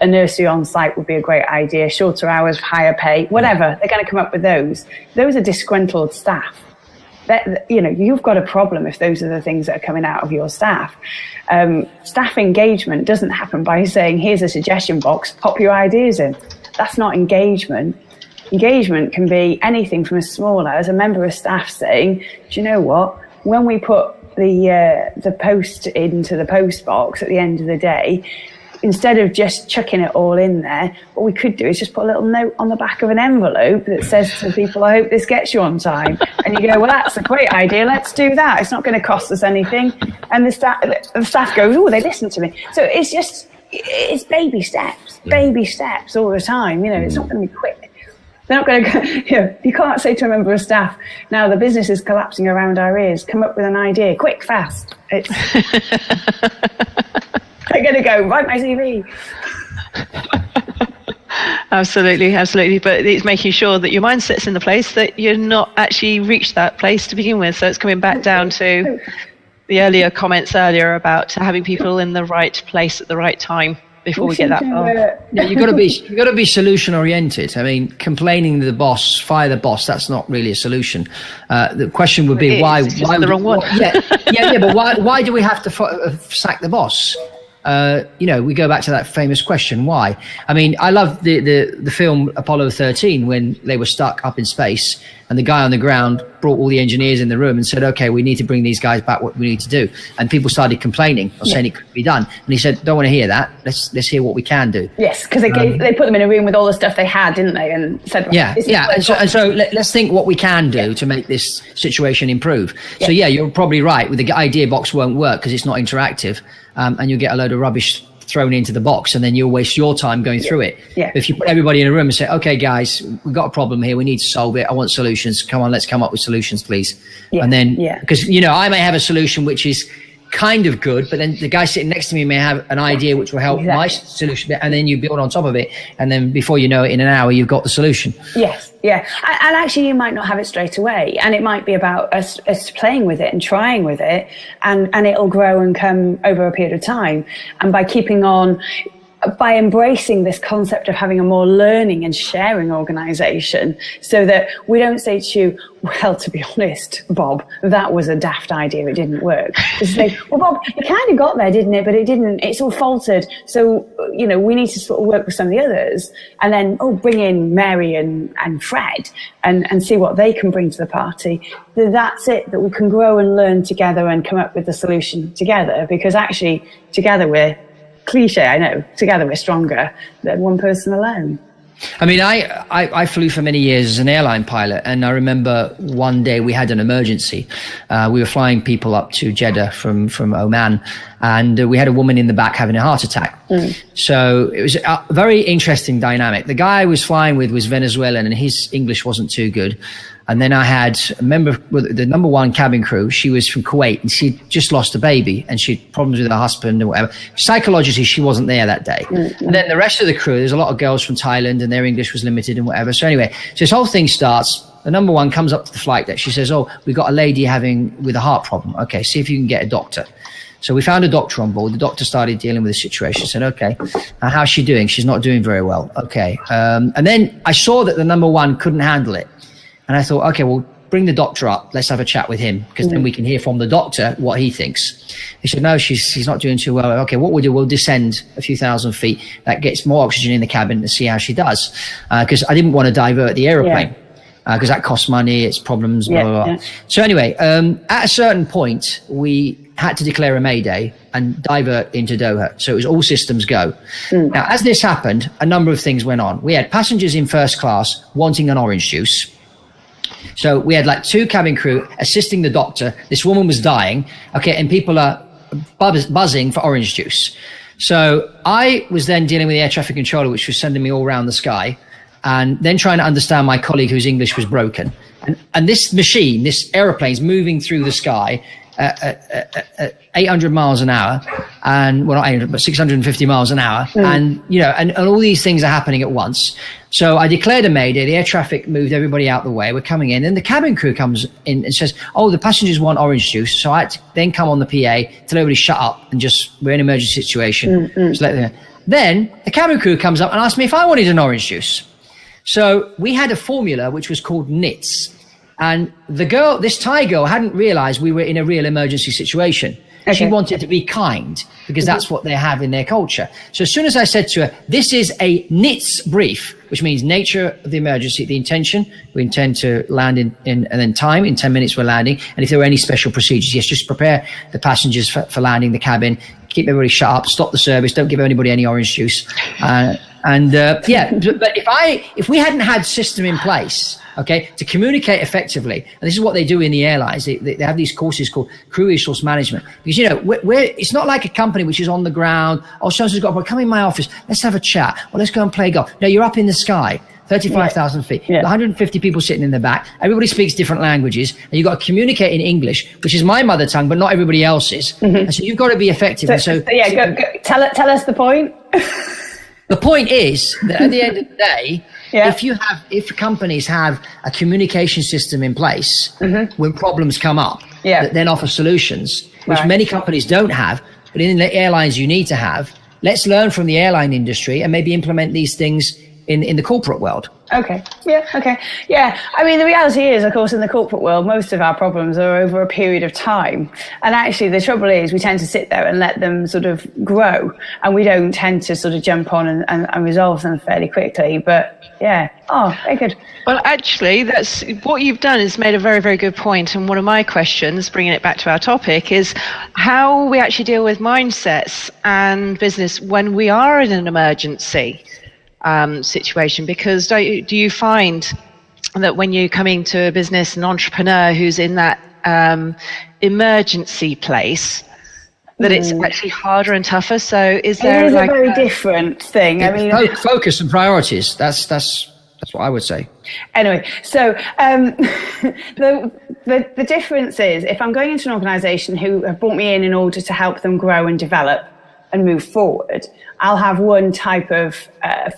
S2: A nursery on site would be a great idea, shorter hours, higher pay, whatever. They're going to come up with those. Those are disgruntled staff. You know, you've got a problem if those are the things that are coming out of your staff. Staff engagement doesn't happen by saying, here's a suggestion box, pop your ideas in. That's not engagement. Engagement can be anything from as small as a member of staff saying, do you know what, when we put the post into the post box at the end of the day, instead of just chucking it all in there, what we could do is just put a little note on the back of an envelope that says to people, I hope this gets you on time. And you go, well, that's a great idea, let's do that. It's not going to cost us anything. And the staff goes, oh, they listen to me. So it's baby steps all the time. You know, it's not going to be quick. They're not going to go, you know, you can't say to a member of staff, now the business is collapsing around our ears, come up with an idea, quick, fast. They're going to go, write my CV.
S1: Absolutely. But it's making sure that your mindset's in the place that you're not actually reached that place to begin with. So it's coming back down to the earlier comments earlier about having people in the right place at the right time. Before we get that far.
S9: Yeah, you've got to be solution oriented. I mean, complaining to the boss, fire the boss, that's not really a solution. The question would be why
S1: the wrong one.
S9: But why do we have to sack the boss? You know, we go back to that famous question, why? I mean, I love the film Apollo 13 when they were stuck up in space and the guy on the ground brought all the engineers in the room and said, okay, we need to bring these guys back, what we need to do. And people started complaining or saying it couldn't be done. And he said, don't want to hear that. Let's hear what we can do.
S2: Yes, because they put them in a room with all the stuff they had, didn't they? And said,
S9: And so let's think what we can do to make this situation improve. So you're probably right. With the idea box won't work because it's not interactive. And you'll get a load of rubbish thrown into the box and then you'll waste your time going through it. Yeah. But if you put everybody in a room and say, okay, guys, we've got a problem here. We need to solve it. I want solutions. Come on, let's come up with solutions, please. Yeah. And then, because, you know, I may have a solution which is kind of good, but then the guy sitting next to me may have an idea which will help my solution, and then you build on top of it, and then before you know it, in an hour you've got the solution.
S2: Yes, yeah. And actually you might not have it straight away, and it might be about us playing with it and trying with it, and it'll grow and come over a period of time. And by embracing this concept of having a more learning and sharing organization, so that we don't say to you, well, to be honest, Bob, that was a daft idea, it didn't work. Just say, well, Bob, it kind of got there, didn't it? But it didn't, it's all faltered. So, you know, we need to sort of work with some of the others, and then, bring in Mary and Fred and see what they can bring to the party. That's it, that we can grow and learn together and come up with the solution together, because actually together we're, cliche, I know, together we're stronger than one person alone.
S9: I mean, I flew for many years as an airline pilot, and I remember one day we had an emergency. We were flying people up to Jeddah from Oman, and we had a woman in the back having a heart attack. So it was a very interesting dynamic. The guy I was flying with was Venezuelan, and his English wasn't too good. And then I had a member, the number one cabin crew. She was from Kuwait and she'd just lost a baby and she had problems with her husband and whatever. Psychologically, she wasn't there that day. Mm-hmm. And then the rest of the crew, there's a lot of girls from Thailand and their English was limited and whatever. So anyway, so this whole thing starts. The number one comes up to the flight deck. She says, oh, we've got a lady with a heart problem. Okay, see if you can get a doctor. So we found a doctor on board. The doctor started dealing with the situation. Said, okay, how's she doing? She's not doing very well. Okay. And then I saw that the number one couldn't handle it. And I thought, okay, well, bring the doctor up. Let's have a chat with him because then we can hear from the doctor what he thinks. He said, no, she's not doing too well. Okay, what we'll do, we'll descend a few thousand feet. That gets more oxygen in the cabin to see how she does. Because I didn't want to divert the aeroplane. Because that costs money, it's problems, blah, blah, blah. Yeah. So anyway, at a certain point, we had to declare a mayday and divert into Doha. So it was all systems go. Now, as this happened, a number of things went on. We had passengers in first class wanting an orange juice. So we had like 2 cabin crew assisting the doctor. This woman was dying. Okay, and people are buzzing for orange juice. So I was then dealing with the air traffic controller, which was sending me all around the sky. And then trying to understand my colleague whose English was broken. And this machine, this aeroplane's moving through the sky at 800 miles an hour, and well, not 800, but 650 miles an hour. And, you know, and all these things are happening at once. So I declared a mayday. The air traffic moved everybody out the way. We're coming in. And the cabin crew comes in and says, oh, the passengers want orange juice. So I had to then come on the PA, tell everybody shut up and just, we're in an emergency situation. Just let them. Then the cabin crew comes up and asked me if I wanted an orange juice. So we had a formula which was called NITS. And the girl, this Thai girl, hadn't realized we were in a real emergency situation. Okay. She wanted to be kind because that's what they have in their culture. So as soon as I said to her, this is a NITS brief, which means nature of the emergency, the intention, we intend to land in and then time, in 10 minutes we're landing. And if there were any special procedures, yes, just prepare the passengers for landing the cabin, keep everybody shut up, stop the service, don't give anybody any orange juice. But if we hadn't had system in place, okay, to communicate effectively, and this is what they do in the airlines, they have these courses called crew resource management, because, you know, it's not like a company which is on the ground, oh, so-and-so's got, well, come in my office, let's have a chat, well, let's go and play golf. No, you're up in the sky, 35,000 feet, 150 people sitting in the back, everybody speaks different languages, and you've got to communicate in English, which is my mother tongue, but not everybody else's. And so you've got to be effective. Go,
S2: tell us the point.
S9: The point is that at the end of the day, if companies have a communication system in place when problems come up, that then offer solutions, which many companies don't have, but in the airlines you need to have, let's learn from the airline industry and maybe implement these things in the corporate world.
S2: Okay. Yeah. I mean, the reality is, of course, in the corporate world, most of our problems are over a period of time. And actually, the trouble is we tend to sit there and let them sort of grow. And we don't tend to sort of jump on and resolve them fairly quickly. But yeah. Oh, very good.
S1: Well, actually, that's what you've done is made a very, very good point. And one of my questions, bringing it back to our topic, is how we actually deal with mindsets and business when we are in an emergency situation, because do you find that when you come into a business, an entrepreneur who's in that emergency place, that it's actually harder and tougher? So is there
S2: a very different thing? I mean,
S9: focus and priorities. That's what I would say.
S2: Anyway, so the difference is, if I'm going into an organisation who have brought me in order to help them grow and develop and move forward, I'll have one type of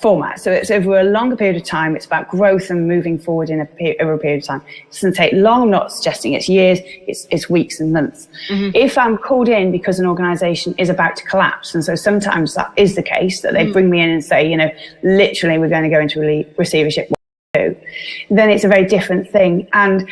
S2: format. So it's over a longer period of time. It's about growth and moving forward over a period of time. It doesn't take long. I'm not suggesting it's years. It's weeks and months. If I'm called in because an organisation is about to collapse, and so sometimes that is the case, that they bring me in and say, you know, literally we're going to go into receivership, then it's a very different thing. And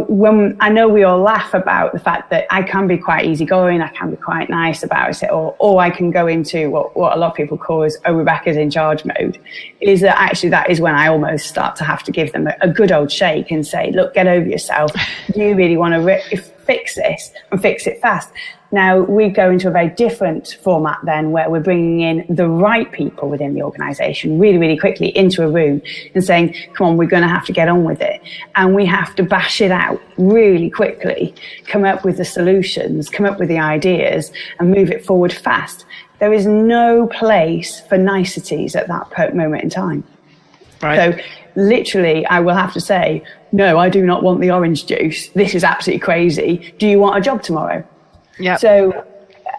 S2: when I know we all laugh about the fact that I can be quite easygoing, I can be quite nice about it, or I can go into what a lot of people call as Rebecca's in charge mode, is that actually that is when I almost start to have to give them a good old shake and say, look, get over yourself. Do you really want to fix this and fix it fast? Now, we go into a very different format then, where we're bringing in the right people within the organisation really, really quickly into a room and saying, come on, we're going to have to get on with it. And we have to bash it out really quickly, come up with the solutions, come up with the ideas and move it forward fast. There is no place for niceties at that moment in time.
S1: Right.
S2: So literally, I will have to say, no, I do not want the orange juice. This is absolutely crazy. Do you want a job tomorrow?
S1: Yeah.
S2: So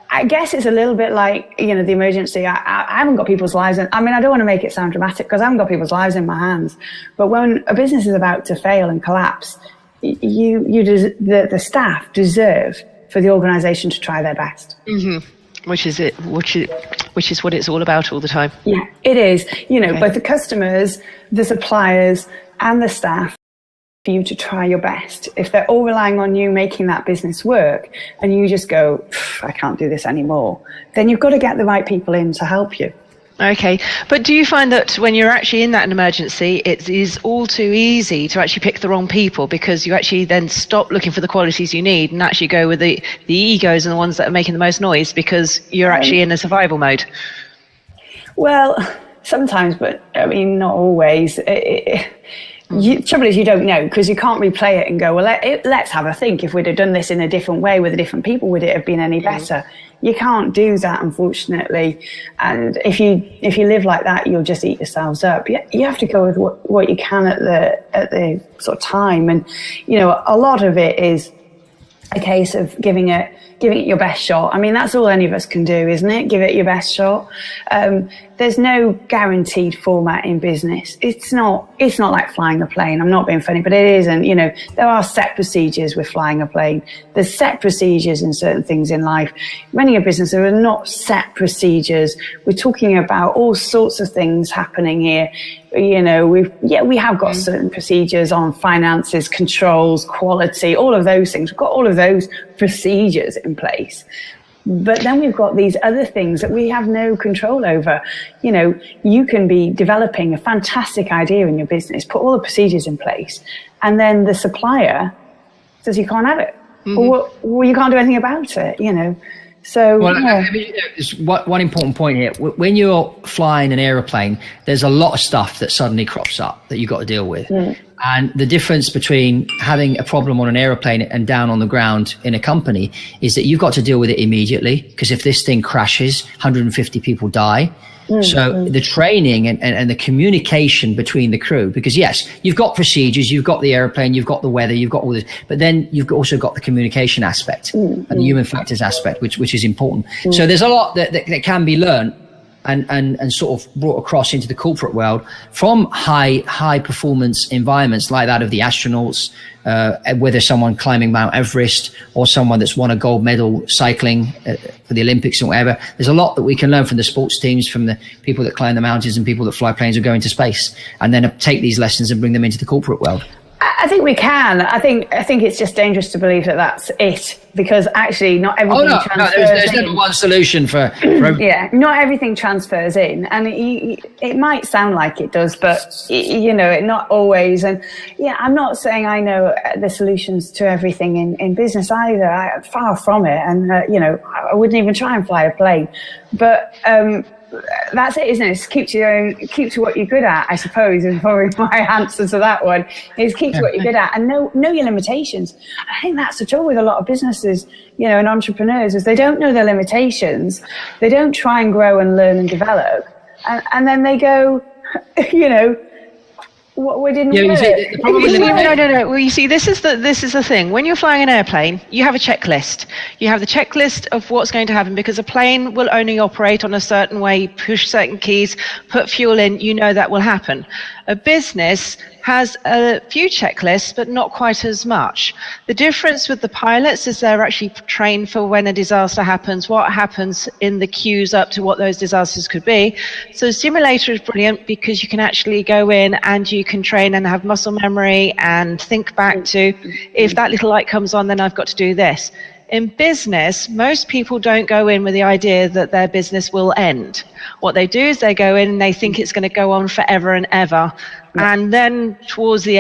S2: I guess it's a little bit like, you know, the emergency. I haven't got people's lives in, I mean, I don't want to make it sound dramatic because I haven't got people's lives in my hands. But when a business is about to fail and collapse, the staff deserve for the organization to try their best.
S1: Mm-hmm. Which is what it's all about all the time.
S2: Yeah, it is. You know, both the customers, the suppliers, and the staff for you to try your best. If they're all relying on you making that business work and you just go, I can't do this anymore, then you've got to get the right people in to help you.
S1: Okay, but do you find that when you're actually in that emergency, it is all too easy to actually pick the wrong people because you actually then stop looking for the qualities you need and actually go with the egos and the ones that are making the most noise because you're actually in a survival mode?
S2: Well, sometimes, but I mean, not always. Trouble is you don't know because you can't replay it and go, well, let's have a think. If we'd have done this in a different way with different people, would it have been any better? You can't do that, unfortunately. And if you live like that, you'll just eat yourselves up. You have to go with what you can at the sort of time. And, you know, a lot of it is a case of giving it your best shot. I mean, that's all any of us can do, isn't it? Give it your best shot. There's no guaranteed format in business. It's not like flying a plane. I'm not being funny, but it isn't. You know, there are set procedures with flying a plane. There's set procedures in certain things in life. Running a business, there are not set procedures. We're talking about all sorts of things happening here. You know, we have got certain procedures on finances, controls, quality, all of those things. We've got all of those procedures in place. But then we've got these other things that we have no control over. You know, you can be developing a fantastic idea in your business, put all the procedures in place, and then the supplier says you can't have it. Or you can't do anything about it, you know. So,
S9: well, I mean, there's one important point here. When you're flying an aeroplane, there's a lot of stuff that suddenly crops up that you've got to deal with. And the difference between having a problem on an aeroplane and down on the ground in a company is that you've got to deal with it immediately, because if this thing crashes, 150 people die. So the training and the communication between the crew, because yes, you've got procedures, you've got the airplane, you've got the weather, you've got all this, but then you've also got the communication aspect and the human factors aspect, which is important. So there's a lot that can be learned and sort of brought across into the corporate world from high performance environments like that of the astronauts, whether someone climbing Mount Everest or someone that's won a gold medal cycling for the Olympics or whatever. There's a lot that we can learn from the sports teams, from the people that climb the mountains and people that fly planes or go into space, and then take these lessons and bring them into the corporate world.
S2: I think we can. I think it's just dangerous to believe that that's it, because actually not everything transfers
S9: there's never one solution for
S2: yeah, not everything transfers in, and it might sound like it does, but you know, not always. And yeah, I'm not saying I know the solutions to everything in business either. Far from it, and you know, I wouldn't even try and fly a plane, but that's it, isn't it? It's keep to what you're good at, I suppose, is probably my answer to that one. Is keep to what you're good at and know your limitations. I think that's the trouble with a lot of businesses, you know, and entrepreneurs, is they don't know their limitations. They don't try and grow and learn and develop, and then they go, you know, we didn't work.
S1: No. Well, you see, this is the thing. When you're flying an airplane, you have a checklist. You have the checklist of what's going to happen, because a plane will only operate on a certain way, push certain keys, put fuel in. You know that will happen. A business has a few checklists, but not quite as much. The difference with the pilots is they're actually trained for when a disaster happens, what happens in the queues up to what those disasters could be. So simulator is brilliant because you can actually go in and you can train and have muscle memory and think back to, if that little light comes on, then I've got to do this. In business, most people don't go in with the idea that their business will end. What they do is they go in and they think it's going to go on forever and ever. And then towards the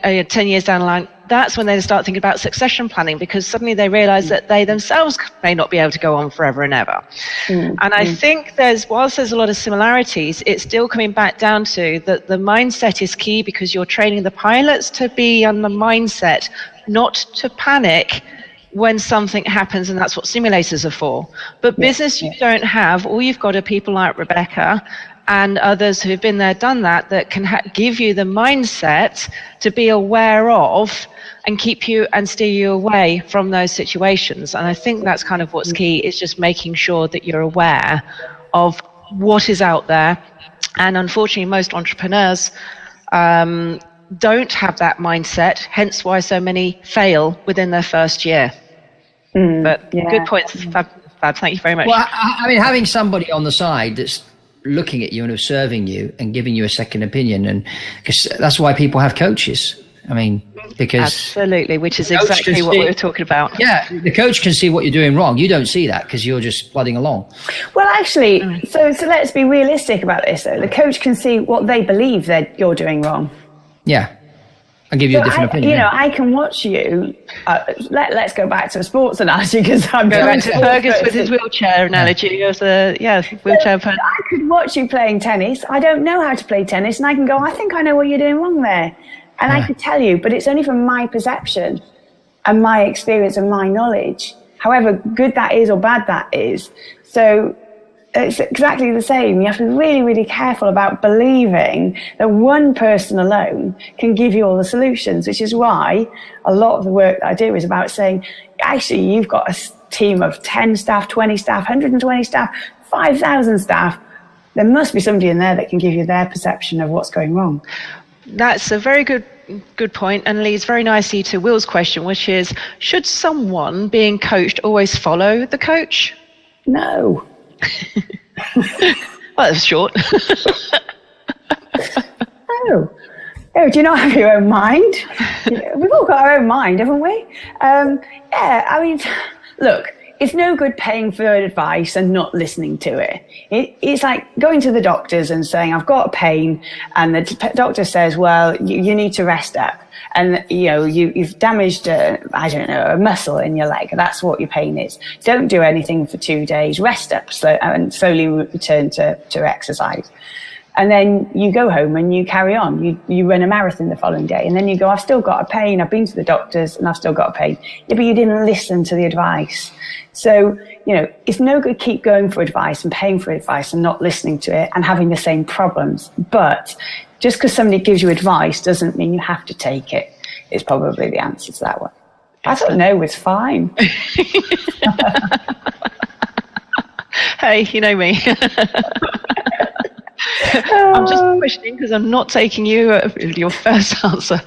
S1: 10 years down the line, that's when they start thinking about succession planning, because suddenly they realize that they themselves may not be able to go on forever and ever. And I think whilst there's a lot of similarities, it's still coming back down to that the mindset is key, because you're training the pilots to be on the mindset, not to panic when something happens, and that's what simulators are for. But business, you don't have. All you've got are people like Rebecca and others who've been there, done that, that can give you the mindset to be aware of and keep you and steer you away from those situations. And I think that's kind of what's key, is just making sure that you're aware of what is out there. And unfortunately, most entrepreneurs don't have that mindset, hence why so many fail within their first year. But good points, Fab. Thank you very much.
S9: Well, I mean, having somebody on the side that's looking at you and observing you and giving you a second opinion, and because that's why people have coaches. I mean, because
S1: absolutely, which is exactly what we were talking about.
S9: Yeah, the coach can see what you're doing wrong. You don't see that because you're just plodding along.
S2: Well, actually, so let's be realistic about this. Though the coach can see what they believe that you're doing wrong.
S9: Yeah, and give you a different opinion.
S2: You know, I can watch you. Let's go back to a sports analogy, because I'm
S1: going to Fergus with his wheelchair analogy. As a wheelchair person.
S2: I could watch you playing tennis. I don't know how to play tennis, and I can go, I think I know what you're doing wrong there. And I could tell you, but it's only from my perception and my experience and my knowledge, however good that is or bad that is. So it's exactly the same. You have to be really, really careful about believing that one person alone can give you all the solutions, which is why a lot of the work that I do is about saying, actually, you've got a team of 10 staff, 20 staff, 120 staff, 5,000 staff. There must be somebody in there that can give you their perception of what's going wrong.
S1: That's a very good point, and leads very nicely to Will's question, which is, should someone being coached always follow the coach?
S2: No.
S1: Well, that's short.
S2: No. Oh, do you not have your own mind? We've all got our own mind, haven't we? Yeah, I mean, look, it's no good paying for advice and not listening to it. It's like going to the doctors and saying, I've got a pain, and the doctor says, well, you need to rest up. And, you know, you've damaged, a muscle in your leg. That's what your pain is. Don't do anything for 2 days. Rest up and slowly return to exercise. And then you go home and you carry on. You run a marathon the following day. And then you go, I've still got a pain. I've been to the doctors and I've still got a pain. Yeah, but you didn't listen to the advice. So, you know, it's no good keep going for advice and paying for advice and not listening to it and having the same problems. But just because somebody gives you advice doesn't mean you have to take it. It's probably the answer to that one. I don't know, it's fine.
S1: Hey, you know me. I'm just questioning because I'm not taking your first answer.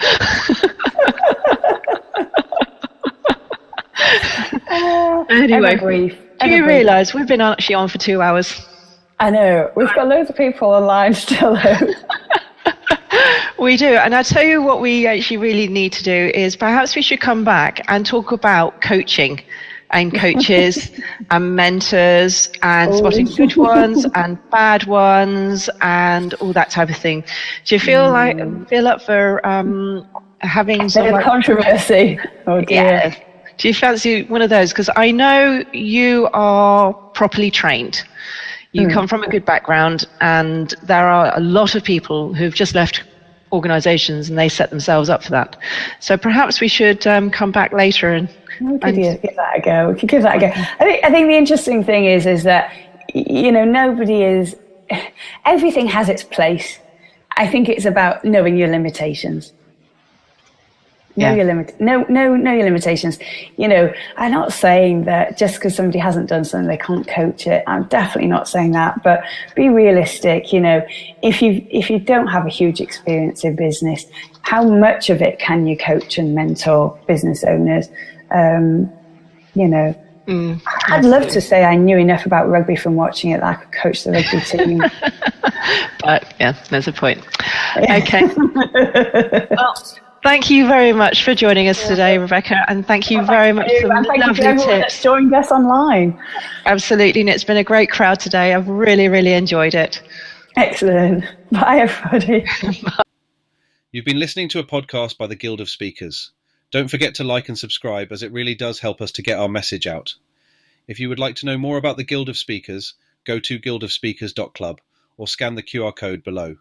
S1: Anyway, do you realise we've been actually on for 2 hours?
S2: I know. We've got loads of people online still.
S1: We do. And I'll tell you what we actually really need to do is perhaps we should come back and talk about coaching and coaches and mentors and spotting good ones and bad ones and all that type of thing. Do you feel up for having some
S2: controversy? Oh dear.
S1: Yeah. Do you fancy one of those? Because I know you are properly trained. You come from a good background, and there are a lot of people who've just left organizations and they set themselves up for that. So perhaps we should come back later and
S2: give that a go. We could give that a go. I think the interesting thing is that, you know, everything has its place. I think it's about knowing your limitations. Know your limitations. You know, I'm not saying that just because somebody hasn't done something they can't coach it. I'm definitely not saying that, but be realistic. You know, if you don't have a huge experience in business, how much of it can you coach and mentor business owners? You know, I'd love to say I knew enough about rugby from watching it that I could coach the rugby team.
S1: But yeah, there's a point. Okay. Well, thank you very much for joining us today, Rebecca, and thank you very much for the lovely tips.
S2: Joined us online.
S1: Absolutely, and it's been a great crowd today. I've really, really enjoyed it.
S2: Excellent. Bye, everybody.
S10: You've been listening to a podcast by the Guild of Speakers. Don't forget to like and subscribe, as it really does help us to get our message out. If you would like to know more about the Guild of Speakers, go to guildofspeakers.club or scan the QR code below.